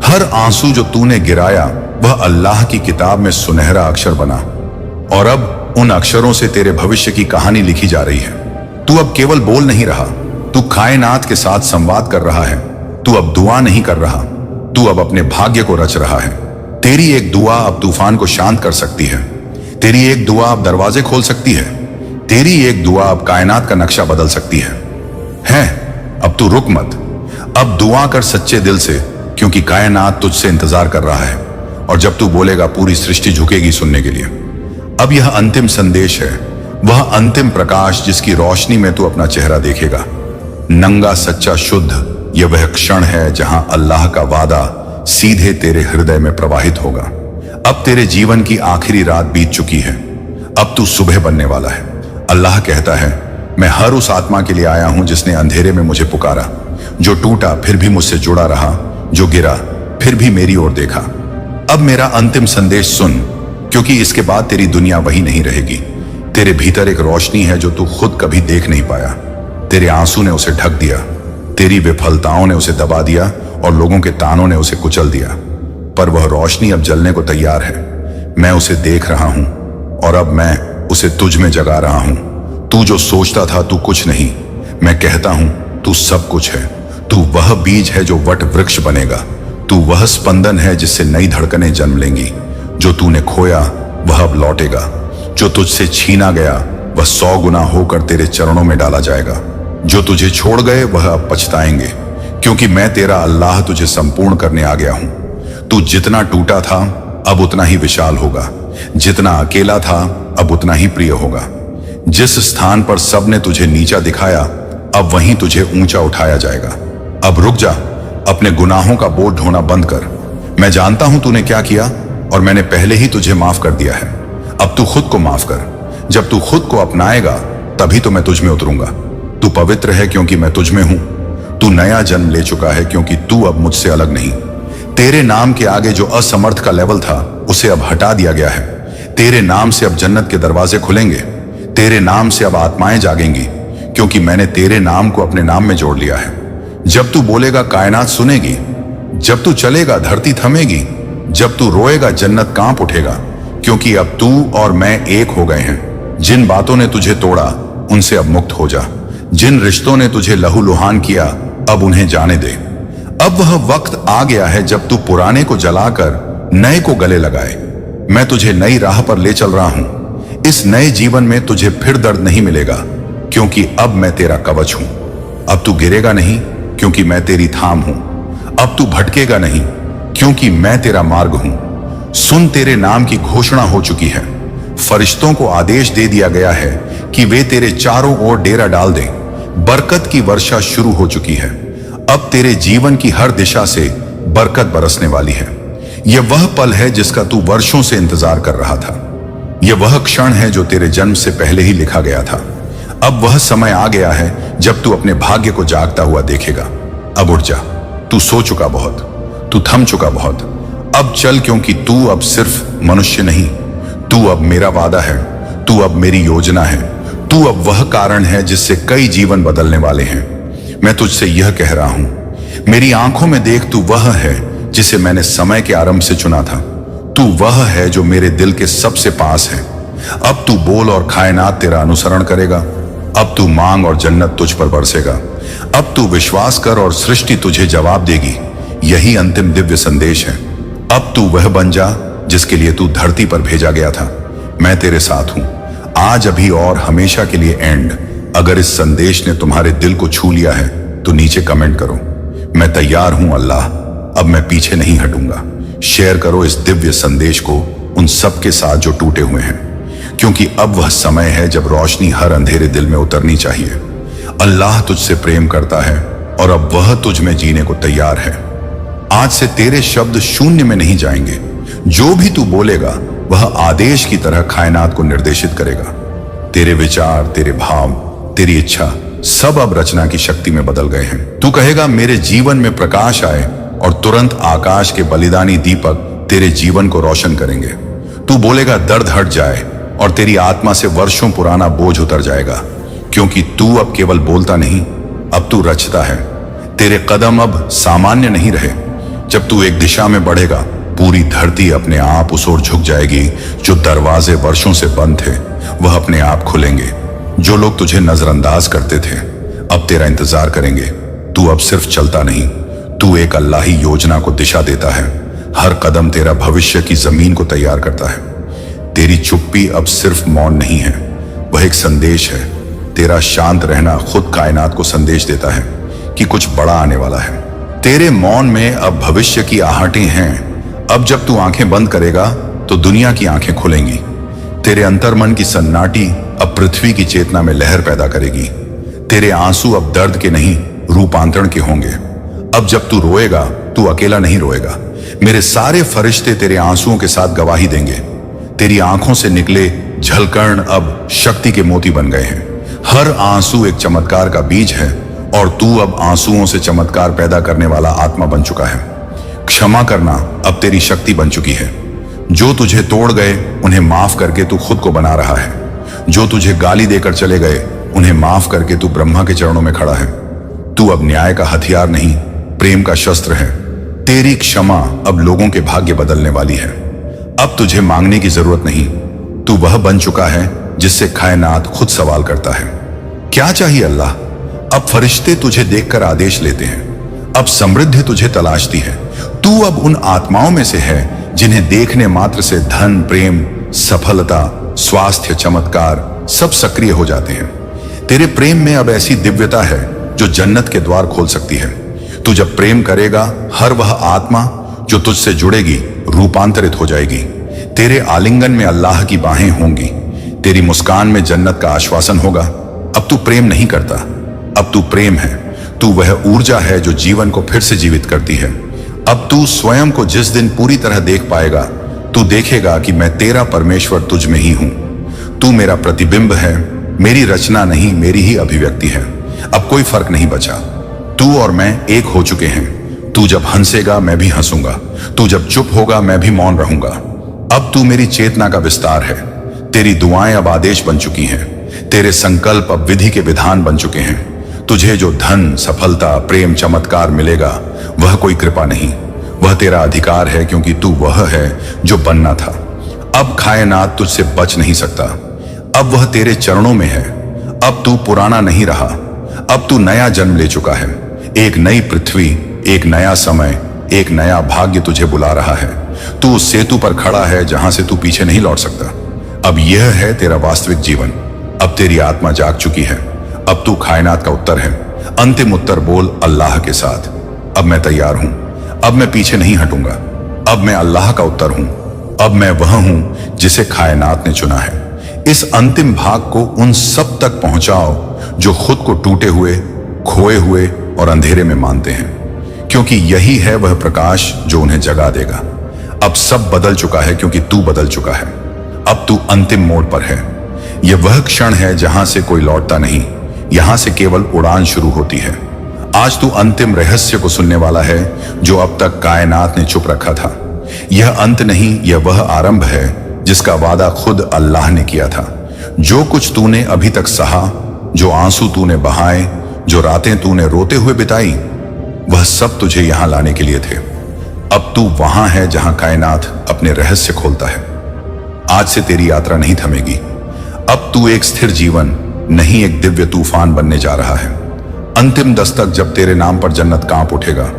हर आंसू जो तूने गिराया वह अल्लाह की किताब में सुनहरा अक्षर बना। और अब उन अक्षरों से तेरे भविष्य की कहानी लिखी जा रही है। तू अब केवल बोल नहीं रहा, तू कायनात के साथ संवाद कर रहा है। तू अब दुआ नहीं कर रहा, तू अब अपने भाग्य को रच रहा है। तेरी एक दुआ अब तूफान को शांत कर सकती है। तेरी एक दुआ अब दरवाजे खोल सकती है। तेरी एक दुआ अब कायनात का नक्शा बदल सकती है। अब तू रुक मत, अब दुआ कर सच्चे दिल से, क्योंकि कायनात तुझसे इंतजार कर रहा है। और जब तू बोलेगा पूरी सृष्टि झुकेगी सुनने के लिए। अब यह अंतिम संदेश है, वह अंतिम प्रकाश जिसकी रोशनी में तू अपना चेहरा देखेगा। नंगा सच्चा शुद्ध, यह वह क्षण है जहां अल्लाह का वादा सीधे तेरे हृदय में प्रवाहित होगा। अब तेरे जीवन की आखिरी रात बीत चुकी है, अब तू सुबह बनने वाला है। अल्लाह कहता है, मैं हर उस आत्मा के लिए आया हूं जिसने अंधेरे में मुझे पुकारा, जो टूटा फिर भी मुझसे जुड़ा रहा, जो गिरा फिर भी मेरी ओर देखा। अब मेरा अंतिम संदेश सुन, क्योंकि इसके बाद तेरी दुनिया वही नहीं रहेगी। तेरे भीतर एक रोशनी है जो तू खुद कभी देख नहीं पाया। तेरे आंसू ने उसे ढक दिया, तेरी विफलताओं ने उसे दबा दिया और लोगों के तानों ने उसे कुचल दिया। पर वह रोशनी अब जलने को तैयार है। मैं उसे देख रहा हूं और अब मैं उसे तुझ में जगा रहा हूं। तू जो सोचता था तू कुछ नहीं, मैं कहता हूं तू सब कुछ है। तू वह बीज है जो वट वृक्ष बनेगा। तू वह स्पंदन है जिससे नई धड़कनें जन्म लेंगी। जो तूने खोया वह अब लौटेगा। जो तुझसे छीना गया वह 100 गुना होकर तेरे चरणों में डाला जाएगा। जो तुझे छोड़ गए वह अब पछताएंगे, क्योंकि मैं तेरा अल्लाह तुझे संपूर्ण करने आ गया हूं। तू जितना टूटा था अब उतना ही विशाल होगा, जितना अकेला था अब उतना ही प्रिय होगा। जिस स्थान पर सबने तुझे नीचा दिखाया अब वहीं तुझे ऊंचा उठाया जाएगा। अब रुक जा, अपने गुनाहों का बोझ ढोना बंद कर। मैं जानता हूं तूने क्या किया और मैंने पहले ही तुझे माफ कर दिया है। अब तू खुद को माफ कर। जब तू खुद को अपनाएगा तभी तो मैं तुझ में उतरूंगा। तू पवित्र है क्योंकि मैं तुझ में हूं। तू नया जन्म ले चुका है क्योंकि तू अब मुझसे अलग नहीं। तेरे नाम के आगे जो असमर्थ का लेवल था उसे अब हटा दिया गया है। तेरे नाम से अब जन्नत के दरवाजे खुलेंगे। तेरे नाम से अब आत्माएं जागेंगी, क्योंकि मैंने तेरे नाम को अपने नाम में जोड़ लिया है। जब तू बोलेगा कायनात सुनेगी, जब तू चलेगा धरती थमेगी, जब तू रोएगा जन्नत कांप उठेगा, क्योंकि अब तू और मैं एक हो गए हैं। जिन बातों ने तुझे तोड़ा उनसे अब मुक्त हो जा। जिन रिश्तों ने तुझे लहूलुहान किया अब उन्हें जाने दे। अब वह वक्त आ गया है जब तू पुराने को जलाकर नए को गले लगाए। मैं तुझे नई राह पर ले चल रहा हूं। इस नए जीवन में तुझे फिर दर्द नहीं मिलेगा, क्योंकि अब मैं तेरा कवच हूं। अब तू गिरेगा नहीं, क्योंकि मैं तेरी थाम हूं। अब तू भटकेगा नहीं, क्योंकि मैं तेरा मार्ग हूं। सुन, तेरे नाम की घोषणा हो चुकी है। फरिश्तों को आदेश दे दिया गया है कि वे तेरे चारों ओर डेरा डाल दें। बरकत की वर्षा शुरू हो चुकी है। अब तेरे जीवन की हर दिशा से बरकत बरसने वाली है। यह वह पल है जिसका तू वर्षों से इंतजार कर रहा था। यह वह क्षण है जो तेरे जन्म से पहले ही लिखा गया था। अब वह समय आ गया है जब तू अपने भाग्य को जागता हुआ देखेगा। अब उठ जा, तू सो चुका बहुत, तू थम चुका बहुत। अब चल, क्योंकि तू अब सिर्फ मनुष्य नहीं, तू अब मेरा वादा है, तू अब मेरी योजना है, तू अब वह कारण है जिससे कई जीवन बदलने वाले हैं। मैं तुझसे यह कह रहा हूं, मेरी आंखों में देख, तू वह है जिसे मैंने समय के आरंभ से चुना था। तू वह है जो मेरे दिल के सबसे पास है। अब तू बोल और कायनात तेरा अनुसरण करेगा। अब तू मांग और जन्नत तुझ पर बरसेगा। अब तू विश्वास कर और सृष्टि तुझे जवाब देगी। यही अंतिम दिव्य संदेश है। अब तू वह बन जा जिसके लिए तू धरती पर भेजा गया था। मैं तेरे साथ हूं, आज, अभी और हमेशा के लिए। एंड। अगर इस संदेश ने तुम्हारे दिल को छू लिया है तो नीचे कमेंट करो, मैं तैयार हूं अल्लाह, अब मैं पीछे नहीं हटूंगा। शेयर करो इस दिव्य संदेश को उन सब के साथ जो टूटे हुए हैं, क्योंकि अब वह समय है जब रोशनी हर अंधेरे दिल में उतरनी चाहिए। अल्लाह तुझसे प्रेम करता है और अब वह तुझ में जीने को तैयार है। आज से तेरे शब्द शून्य में नहीं जाएंगे। जो भी तू बोलेगा वह आदेश की तरह कायनात को निर्देशित करेगा। तेरे विचार, तेरे भाव, तेरी इच्छा सब अब रचना की शक्ति में बदल गए हैं। तू कहेगा मेरे जीवन में प्रकाश आए और तुरंत आकाश के बलिदानी दीपक तेरे जीवन को रोशन करेंगे। तू बोलेगा दर्द हट जाए और तेरी आत्मा से वर्षों पुराना बोझ उतर जाएगा, क्योंकि तू अब केवल बोलता नहीं, अब तू रचता है। तेरे कदम अब सामान्य नहीं रहे। जब तू एक दिशा में बढ़ेगा पूरी धरती अपने आप उस ओर झुक जाएगी। जो दरवाजे वर्षों से बंद थे वह अपने आप खुलेंगे। जो लोग तुझे नजरअंदाज करते थे अब तेरा इंतजार करेंगे। तू अब सिर्फ चलता नहीं, तू एक अल्लाही योजना को दिशा देता है। हर कदम तेरा भविष्य की जमीन को तैयार करता है। तेरी चुप्पी अब सिर्फ मौन नहीं है, वह एक संदेश है। तेरा शांत रहना खुद कायनात को संदेश देता है कि कुछ बड़ा आने वाला है। तेरे मौन में अब भविष्य की आहटें हैं। अब जब तू आंखें बंद करेगा तो दुनिया की आंखें खुलेंगी। तेरे अंतर्मन की सन्नाटी अब पृथ्वी की चेतना में लहर पैदा करेगी। तेरे आंसू अब दर्द के नहीं रूपांतरण के होंगे। अब जब तू रोएगा तू अकेला नहीं रोएगा, मेरे सारे फरिश्ते तेरे आंसुओं के साथ गवाही देंगे। तेरी आंखों से निकले झलकर्ण अब शक्ति के मोती बन गए हैं। हर आंसू एक चमत्कार का बीज है और तू अब आंसुओं से चमत्कार पैदा करने वाला आत्मा बन चुका है। क्षमा करना अब तेरी शक्ति बन चुकी है। जो तुझे तोड़ गए उन्हें माफ करके तू खुद को बना रहा है। जो तुझे गाली देकर चले गए उन्हें माफ करके तू ब्रह्मा के चरणों में खड़ा है। तू अब न्याय का हथियार नहीं, प्रेम का शस्त्र है। तेरी क्षमा अब लोगों के भाग्य बदलने वाली है। अब तुझे मांगने की जरूरत नहीं, तू वह बन चुका है जिससे कायनात खुद सवाल करता है, क्या चाहिए अल्लाह? अब फरिश्ते तुझे देखकर आदेश लेते हैं। अब समृद्धि तुझे तलाशती है। तू अब उन आत्माओं में से है जिन्हें देखने मात्र से धन, प्रेम, सफलता, स्वास्थ्य, चमत्कार सब सक्रिय हो जाते हैं। तेरे प्रेम में अब ऐसी दिव्यता है जो जन्नत के द्वार खोल सकती है। तू जब प्रेम करेगा हर वह आत्मा जो तुझसे जुड़ेगी रूपांतरित हो जाएगी। तेरे आलिंगन में अल्लाह की बाहें होंगी। तेरी मुस्कान में जन्नत का आश्वासन होगा। अब तू प्रेम नहीं करता, अब तू प्रेम है। तू वह ऊर्जा है जो जीवन को फिर से जीवित करती है। अब तू स्वयं को जिस दिन पूरी तरह देख पाएगा तू देखेगा कि मैं तेरा परमेश्वर तुझ में ही हूं। तू मेरा प्रतिबिंब है, मेरी रचना नहीं, मेरी ही अभिव्यक्ति है। अब कोई फर्क नहीं बचा। तू और मैं एक हो चुके हैं। तू जब हंसेगा मैं भी हंसूंगा, तू जब चुप होगा मैं भी मौन रहूंगा। अब तू मेरी चेतना का विस्तार है। तेरी दुआएं अब आदेश बन चुकी हैं। तेरे संकल्प अब विधि के विधान बन चुके हैं। तुझे जो धन, सफलता, प्रेम, चमत्कार मिलेगा वह कोई कृपा नहीं, वह तेरा अधिकार है, क्योंकि तू वह है जो बनना था। अब कायनात तुझसे बच नहीं सकता। अब वह तेरे चरणों में है। अब तू पुराना नहीं रहा, अब तू नया जन्म ले चुका है। एक नई पृथ्वी, एक नया समय, एक नया भाग्य तुझे बुला रहा है। तू उस सेतु पर खड़ा है जहां से तू पीछे नहीं लौट सकता। अब यह है तेरा वास्तविक जीवन। अब तेरी आत्मा जाग चुकी है। अब तू कायनात का उत्तर है। अंतिम उत्तर बोल अल्लाह के साथ, अब मैं तैयार हूं, अब मैं पीछे नहीं हटूंगा। अब मैं अल्लाह का उत्तर हूं, अब मैं वह हूं जिसे कायनात ने चुना है। इस अंतिम भाग को उन सब तक पहुंचाओ जो खुद को टूटे हुए, खोए हुए और अंधेरे में मानते हैं, क्योंकि यही है वह प्रकाश जो उन्हें जगा देगा। अब सब बदल चुका है क्योंकि तू बदल चुका है। अब तू अंतिम मोड़ पर है। यह वह क्षण है जहां से कोई लौटता नहीं, यहां से केवल उड़ान शुरू होती है। आज तू अंतिम रहस्य को सुनने वाला है जो अब तक कायनात ने चुप रखा था। यह अंत नहीं, यह वह आरंभ है जिसका वादा खुद अल्लाह ने किया था। जो कुछ तूने अभी तक सहा, जो आंसू तूने बहाए, जो रातें तूने रोते हुए बिताई, वह सब तुझे यहां लाने के लिए थे। अब तू वहां है जहां कायनात अपने रहस्य खोलता है। आज से तेरी यात्रा नहीं थमेगी। अब तू एक स्थिर जीवन नहीं, एक दिव्य तूफान बनने जा रहा है। अंतिम दस्तक जब तेरे नाम पर जन्नत कांप उठेगा।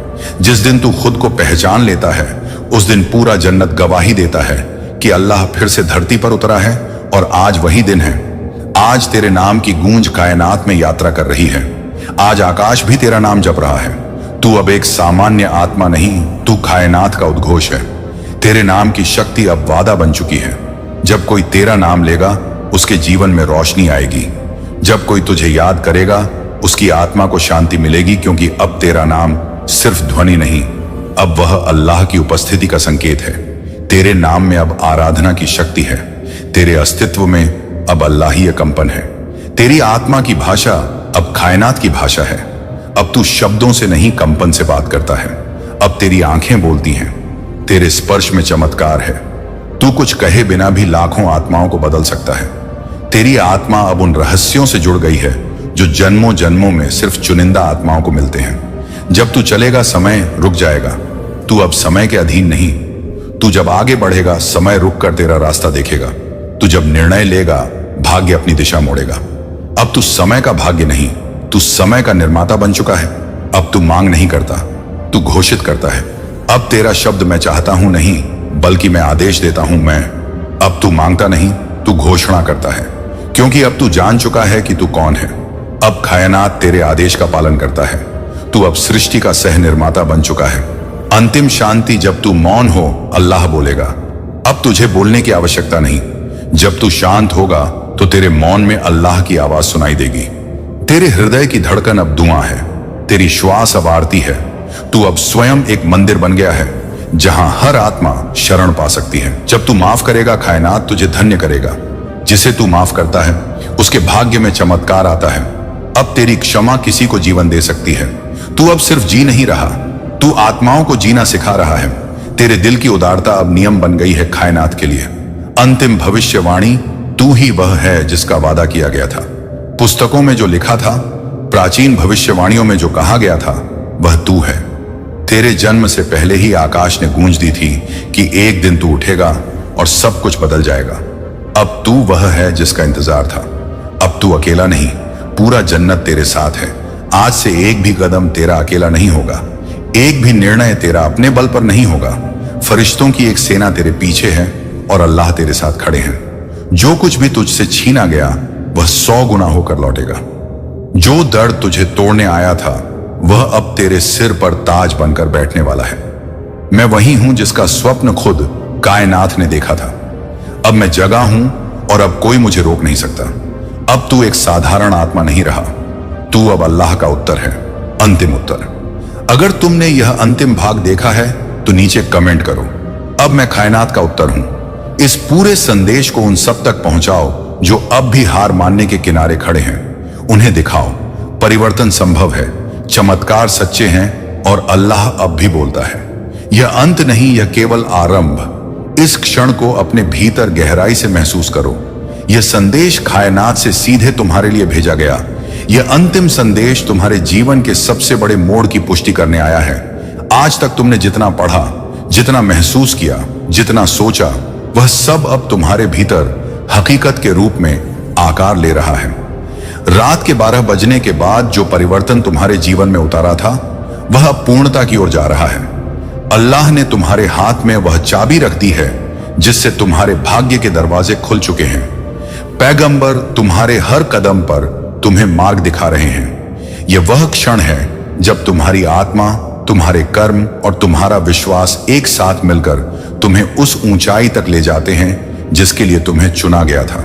जिस दिन तू खुद को पहचान लेता है उस दिन पूरा जन्नत गवाही देता है कि अल्लाह फिर से धरती पर उतरा है और आज वही दिन है। आज तेरे नाम की गूंज कायनात में यात्रा कर रही है। आज आकाश भी तेरा नाम जप रहा है। तू अब एक सामान्य आत्मा नहीं, तू कायनात का उद्घोष है। तेरे नाम की शक्ति अब वादा बन चुकी है। जब कोई तेरा नाम लेगा उसके जीवन में रोशनी आएगी। जब कोई तुझे याद करेगा उसकी आत्मा को शांति मिलेगी, क्योंकि अब तेरा नाम सिर्फ ध्वनि नहीं, अब वह अल्लाह की उपस्थिति का संकेत है। तेरे नाम में अब आराधना की शक्ति है। तेरे अस्तित्व में अब अल्लाही कंपन है। तेरी आत्मा की भाषा अब कायनात की भाषा है। अब तू शब्दों से नहीं, कंपन से बात करता है। अब तेरी आंखें बोलती हैं। तेरे स्पर्श में चमत्कार है। तू कुछ कहे बिना भी लाखों आत्माओं को बदल सकता है। तेरी आत्मा अब उन रहस्यों से जुड़ गई है जो जन्मों जन्मों में सिर्फ चुनिंदा आत्माओं को मिलते हैं। जब तू चलेगा समय रुक जाएगा। तू अब समय के अधीन नहीं। तू जब आगे बढ़ेगा समय रुक कर तेरा रास्ता देखेगा। तू जब निर्णय लेगा भाग्य अपनी दिशा मोड़ेगा। अब तू समय का भाग्य नहीं, तू समय का निर्माता बन चुका है। अब तू मांग नहीं करता, तू घोषित करता है। अब तेरा शब्द मैं चाहता हूं नहीं, बल्कि मैं आदेश देता हूं मैं। अब तू मांगता नहीं, तू घोषणा करता है, क्योंकि अब तू जान चुका है कि तू कौन है। अब कायनात तेरे आदेश का पालन करता है। तू अब सृष्टि का सह निर्माता बन चुका है। अंतिम शांति जब तू मौन हो अल्लाह बोलेगा। अब तुझे बोलने की आवश्यकता नहीं। जब तू शांत होगा तो तेरे मौन में अल्लाह की आवाज सुनाई देगी। तेरे हृदय की धड़कन अब दुआ है। तेरी श्वास अब आरती है। तू अब स्वयं एक मंदिर बन गया है जहां हर आत्मा शरण पा सकती है। जब तू माफ करेगा कायनात तुझे धन्य करेगा। जिसे तू माफ करता है उसके भाग्य में चमत्कार आता है। अब तेरी क्षमा किसी को जीवन दे सकती है। तू अब सिर्फ जी नहीं रहा, तू आत्माओं को जीना सिखा रहा है। तेरे दिल की उदारता अब नियम बन गई है कायनात के लिए। अंतिम भविष्यवाणी तू ही वह है जिसका वादा किया गया था। पुस्तकों में जो लिखा था, प्राचीन भविष्यवाणियों में जो कहा गया था, वह तू है। तेरे जन्म से पहले ही आकाश ने गूंज दी थी कि एक दिन तू उठेगा और सब कुछ बदल जाएगा। अब तू वह है जिसका इंतजार था। अब तू अकेला नहीं, पूरा जन्नत तेरे साथ है। आज से एक भी कदम तेरा अकेला नहीं होगा। एक भी निर्णय तेरा अपने बल पर नहीं होगा। फरिश्तों की एक सेना तेरे पीछे है और अल्लाह तेरे साथ खड़े हैं। जो कुछ भी तुझसे छीना गया वह 100 गुना होकर लौटेगा। जो दर्द तुझे तोड़ने आया था वह अब तेरे सिर पर ताज बनकर बैठने वाला है। मैं वही हूं जिसका स्वप्न खुद कायनात ने देखा था। अब मैं जगा हूं और अब कोई मुझे रोक नहीं सकता। अब तू एक साधारण आत्मा नहीं रहा, तू अब अल्लाह का उत्तर है, अंतिम उत्तर। अगर तुमने यह अंतिम भाग देखा है तो नीचे कमेंट करो, अब मैं कायनात का उत्तर हूं। इस पूरे संदेश को उन सब तक पहुंचाओ जो अब भी हार मानने के किनारे खड़े हैं। उन्हें दिखाओ परिवर्तन संभव है, चमत्कार सच्चे हैं और अल्लाह अब भी बोलता है। यह अंत नहीं, यह केवल आरंभ। इस क्षण को अपने भीतर गहराई से महसूस करो। यह संदेश कायनात से सीधे तुम्हारे लिए भेजा गया। यह अंतिम संदेश तुम्हारे जीवन के सबसे बड़े मोड़ की पुष्टि करने आया है। आज तक तुमने जितना पढ़ा, जितना महसूस किया, जितना सोचा, वह सब अब तुम्हारे भीतर हकीकत के रूप में आकार ले रहा है। रात के 12 बजने के बाद जो परिवर्तन तुम्हारे जीवन में उतारा था वह अब पूर्णता की ओर जा रहा है। अल्लाह ने तुम्हारे हाथ में वह चाबी रख दी है जिससे तुम्हारे भाग्य के दरवाजे खुल चुके हैं। पैगंबर तुम्हारे हर कदम पर तुम्हें मार्ग दिखा रहे हैं। यह वह क्षण है जब तुम्हारी आत्मा, तुम्हारे कर्म और तुम्हारा विश्वास एक साथ मिलकर तुम्हें उस ऊंचाई तक ले जाते हैं जिसके लिए तुम्हें चुना गया था।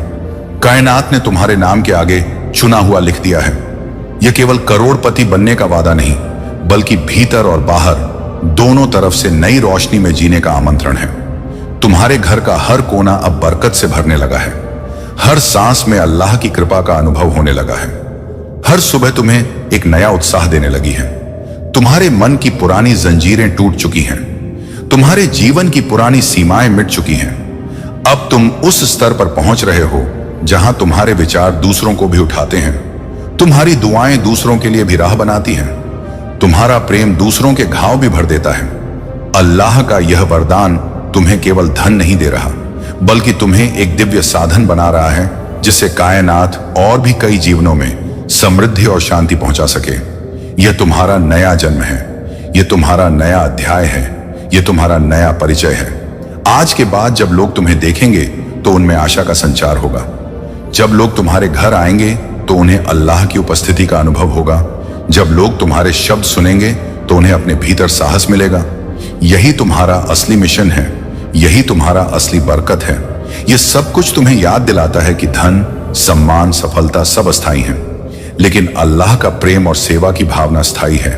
कायनात ने तुम्हारे नाम के आगे चुना हुआ लिख दिया है। यह केवल करोड़पति बनने का वादा नहीं, बल्कि भीतर और बाहर दोनों तरफ से नई रोशनी में जीने का आमंत्रण है। तुम्हारे घर का हर कोना अब बरकत से भरने लगा है। हर सांस में अल्लाह की कृपा का अनुभव होने लगा है। हर सुबह तुम्हें एक नया उत्साह देने लगी है। तुम्हारे मन की पुरानी जंजीरें टूट चुकी हैं। तुम्हारे जीवन की पुरानी सीमाएं मिट चुकी हैं। अब तुम उस स्तर पर पहुंच रहे हो जहां तुम्हारे विचार दूसरों को भी उठाते हैं। तुम्हारी दुआएं दूसरों के लिए भी राह बनाती हैं। तुम्हारा प्रेम दूसरों के घाव भी भर देता है। अल्लाह का यह वरदान तुम्हें केवल धन नहीं दे रहा, बल्कि तुम्हें एक दिव्य साधन बना रहा है जिससे कायनात और भी कई जीवनों में समृद्धि और शांति पहुंचा सके। यह तुम्हारा नया जन्म है, यह तुम्हारा नया अध्याय है, यह तुम्हारा नया परिचय है। आज के बाद जब लोग तुम्हें देखेंगे तो उनमें आशा का संचार होगा। जब लोग तुम्हारे घर आएंगे तो उन्हें अल्लाह की उपस्थिति का अनुभव होगा। जब लोग तुम्हारे शब्द सुनेंगे तो उन्हें अपने भीतर साहस मिलेगा। यही तुम्हारा असली मिशन है, यही तुम्हारा असली बरकत है। यह सब कुछ तुम्हें याद दिलाता है कि धन, सम्मान, सफलता सब अस्थायी हैं, लेकिन अल्लाह का प्रेम और सेवा की भावना स्थायी है।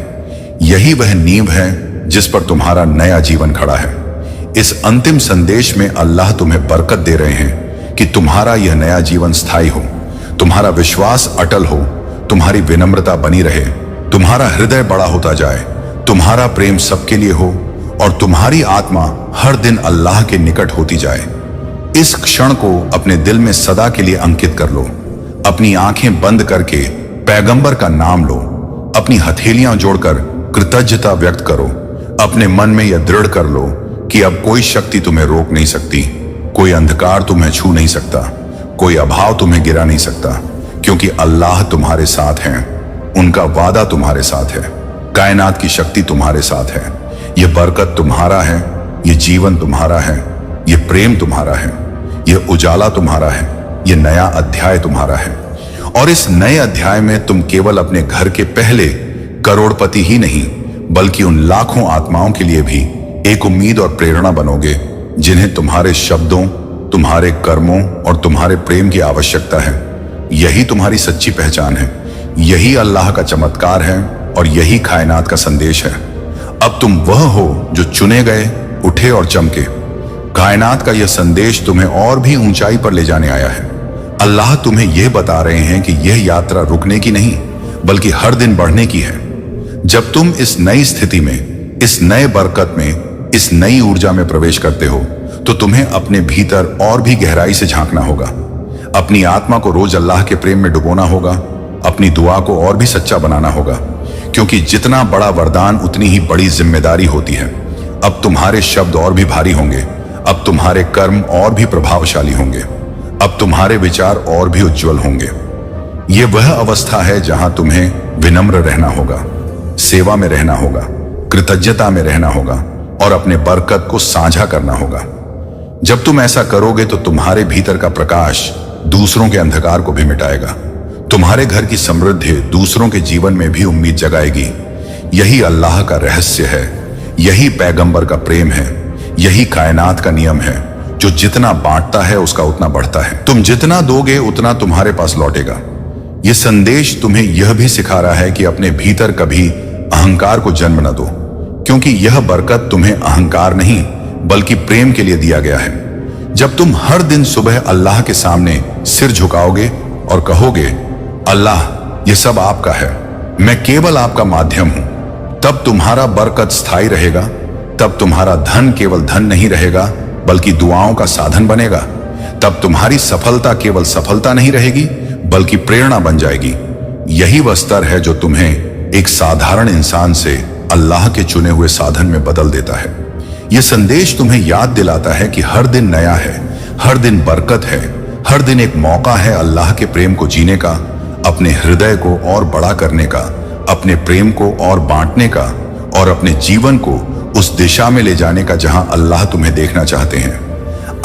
यही वह नींव है जिस पर तुम्हारा नया जीवन खड़ा है। इस अंतिम संदेश में अल्लाह तुम्हें बरकत दे रहे हैं कि तुम्हारा यह नया जीवन स्थायी हो, तुम्हारा विश्वास अटल हो, तुम्हारी विनम्रता बनी रहे, तुम्हारा हृदय बड़ा होता जाए, तुम्हारा प्रेम सबके लिए हो और तुम्हारी आत्मा हर दिन अल्लाह के निकट होती जाए। इस क्षण को अपने दिल में सदा के लिए अंकित कर लो। अपनी आंखें बंद करके पैगंबर का नाम लो। अपनी हथेलियां जोड़कर कृतज्ञता व्यक्त करो। अपने मन में यह दृढ़ कर लो कि अब कोई शक्ति तुम्हें रोक नहीं सकती, कोई अंधकार तुम्हें छू नहीं सकता, कोई अभाव तुम्हें गिरा नहीं सकता, क्योंकि अल्लाह तुम्हारे साथ है, उनका वादा तुम्हारे साथ है, कायनात की शक्ति तुम्हारे साथ है। यह बरकत तुम्हारा है, यह जीवन तुम्हारा है, यह प्रेम तुम्हारा है, यह उजाला तुम्हारा है, यह नया अध्याय तुम्हारा है। और इस नए अध्याय में तुम केवल अपने घर के पहले करोड़पति ही नहीं, बल्कि उन लाखों आत्माओं के लिए भी एक उम्मीद और प्रेरणा बनोगे जिन्हें तुम्हारे शब्दों, तुम्हारे कर्मों और तुम्हारे प्रेम की आवश्यकता है। यही तुम्हारी सच्ची पहचान है, यही अल्लाह का चमत्कार है और यही कायनात का संदेश है। अब तुम वह हो जो चुने गए, उठे और चमके। कायनात का यह संदेश तुम्हें और भी ऊंचाई पर ले जाने आया है। अल्लाह तुम्हें यह बता रहे हैं कि यह यात्रा रुकने की नहीं, बल्कि हर दिन बढ़ने की है। जब तुम इस नई स्थिति में, इस नए बरकत में, इस नई ऊर्जा में प्रवेश करते हो, तो तुम्हें अपने भीतर और भी गहराई से झांकना होगा। अपनी आत्मा को रोज अल्लाह के प्रेम में डुबोना होगा। अपनी दुआ को और भी सच्चा बनाना होगा, क्योंकि जितना बड़ा वरदान उतनी ही बड़ी जिम्मेदारी होती है। अब तुम्हारे शब्द और भी भारी होंगे, अब तुम्हारे कर्म और भी प्रभावशाली होंगे, अब तुम्हारे विचार और भी उज्जवल होंगे। यह वह अवस्था है जहां तुम्हें विनम्र रहना होगा, सेवा में रहना होगा, कृतज्ञता में रहना होगा और अपने बरकत को साझा करना होगा। जब तुम ऐसा करोगे तो तुम्हारे भीतर का प्रकाश दूसरों के अंधकार को भी मिटाएगा। तुम्हारे घर की समृद्धि दूसरों के जीवन में भी उम्मीद जगाएगी। यही अल्लाह का रहस्य है, यही पैगंबर का प्रेम है, यही कायनात का नियम है। जो जितना बांटता है उसका उतना बढ़ता है। तुम जितना दोगे उतना तुम्हारे पास लौटेगा। यह संदेश तुम्हें यह भी सिखा रहा है कि अपने भीतर कभी अहंकार को जन्म न दो, क्योंकि यह बरकत तुम्हें अहंकार नहीं बल्कि प्रेम के लिए दिया गया है। जब तुम हर दिन सुबह अल्लाह के सामने सिर झुकाओगे और कहोगे, अल्लाह ये सब आपका है, मैं केवल आपका माध्यम हूं, तब तुम्हारा बरकत स्थायी रहेगा। तब तुम्हारा धन केवल धन नहीं रहेगा बल्कि दुआओं का साधन बनेगा। तब तुम्हारी सफलता केवल सफलता नहीं रहेगी बल्कि प्रेरणा बन जाएगी। यही वह स्तर है जो तुम्हें एक साधारण इंसान से अल्लाह के चुने हुए साधन में बदल देता है। यह संदेश तुम्हें याद दिलाता है कि हर दिन नया है, हर दिन बरकत है, हर दिन एक मौका है अल्लाह के प्रेम को जीने का, अपने हृदय को और बड़ा करने का, अपने प्रेम को और बांटने का और अपने जीवन को उस दिशा में ले जाने का जहां अल्लाह तुम्हें देखना चाहते हैं।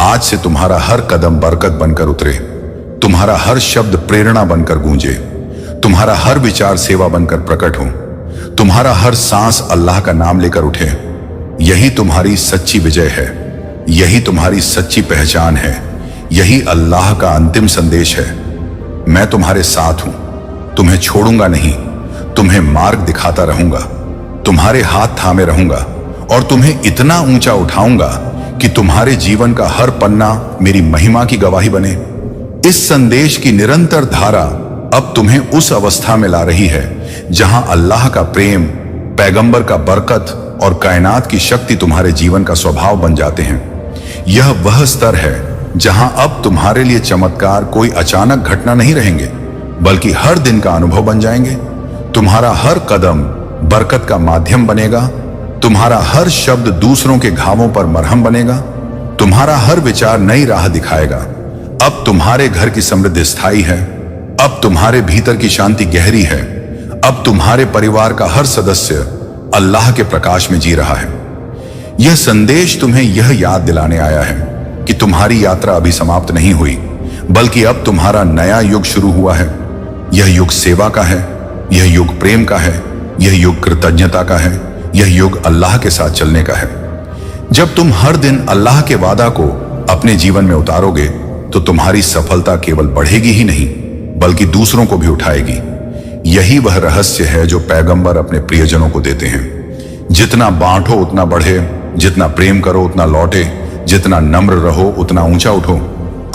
आज से तुम्हारा हर कदम बरकत बनकर उतरे, तुम्हारा हर शब्द प्रेरणा बनकर गूंजे, तुम्हारा हर विचार सेवा बनकर प्रकट हो, तुम्हारा हर सांस अल्लाह का नाम लेकर उठे। यही तुम्हारी सच्ची विजय है, यही तुम्हारी सच्ची पहचान है, यही अल्लाह का अंतिम संदेश है। मैं तुम्हारे साथ हूं, तुम्हें छोड़ूंगा नहीं, तुम्हें मार्ग दिखाता रहूंगा, तुम्हारे हाथ थामे रहूंगा और तुम्हें इतना ऊंचा उठाऊंगा कि तुम्हारे जीवन का हर पन्ना मेरी महिमा की गवाही बने। इस संदेश की निरंतर धारा अब तुम्हें उस अवस्था में ला रही है जहां अल्लाह का प्रेम, पैगंबर का बरकत और कायनात की शक्ति तुम्हारे जीवन का स्वभाव बन जाते हैं। यह वह स्तर है जहां अब तुम्हारे लिए चमत्कार कोई अचानक घटना नहीं रहेंगे बल्कि हर दिन का अनुभव बन जाएंगे। तुम्हारा हर कदम बरकत का माध्यम बनेगा, तुम्हारा हर शब्द दूसरों के घावों पर मरहम बनेगा, तुम्हारा हर विचार नई राह दिखाएगा। अब तुम्हारे घर की समृद्धि स्थायी है, अब तुम्हारे भीतर की शांति गहरी है, अब तुम्हारे परिवार का हर सदस्य अल्लाह के प्रकाश में जी रहा है। यह संदेश तुम्हें यह याद दिलाने आया है कि तुम्हारी यात्रा अभी समाप्त नहीं हुई, बल्कि अब तुम्हारा नया युग शुरू हुआ है। यह युग सेवा का है, यह युग प्रेम का है, यह युग कृतज्ञता का है, यह युग अल्लाह के साथ चलने का है। जब तुम हर दिन अल्लाह के वादा को अपने जीवन में उतारोगे तो तुम्हारी सफलता केवल बढ़ेगी ही नहीं बल्कि दूसरों को भी उठाएगी। यही वह रहस्य है जो पैगंबर अपने प्रियजनों को देते हैं। जितना बांटो उतना बढ़े, जितना प्रेम करो उतना लौटे, जितना नम्र रहो उतना ऊंचा उठो।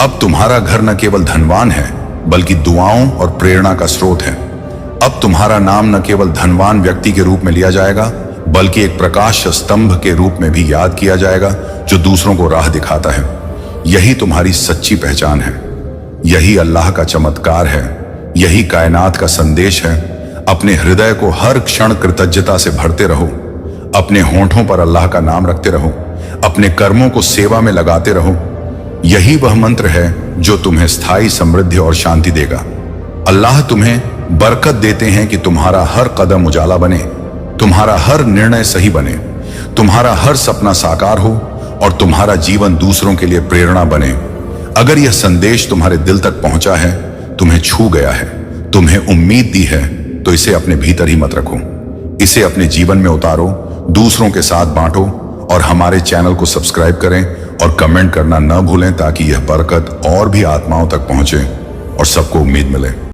अब तुम्हारा घर न केवल धनवान है बल्कि दुआओं और प्रेरणा का स्रोत है। अब तुम्हारा नाम न केवल धनवान व्यक्ति के रूप में लिया जाएगा बल्कि एक प्रकाश स्तंभ के रूप में भी याद किया जाएगा जो दूसरों को राह दिखाता है। यही तुम्हारी सच्ची पहचान है, यही अल्लाह का चमत्कार है, यही कायनात का संदेश है। अपने हृदय को हर क्षण कृतज्ञता से भरते रहो, अपने होंठों पर अल्लाह का नाम रखते रहो, अपने कर्मों को सेवा में लगाते रहो। यही वह मंत्र है जो तुम्हें स्थायी समृद्धि और शांति देगा। अल्लाह तुम्हें बरकत देते हैं कि तुम्हारा हर कदम उजाला बने, तुम्हारा हर निर्णय सही बने, तुम्हारा हर सपना साकार हो और तुम्हारा जीवन दूसरों के लिए प्रेरणा बने। अगर यह संदेश तुम्हारे दिल तक पहुंचा है, तुम्हें छू गया है, तुम्हें उम्मीद दी है, तो इसे अपने भीतर ही मत रखो, इसे अपने जीवन में उतारो, दूसरों के साथ बांटो और हमारे चैनल को सब्सक्राइब करें और कमेंट करना न भूलें ताकि यह बरकत और भी आत्माओं तक पहुंचे और सबको उम्मीद मिले।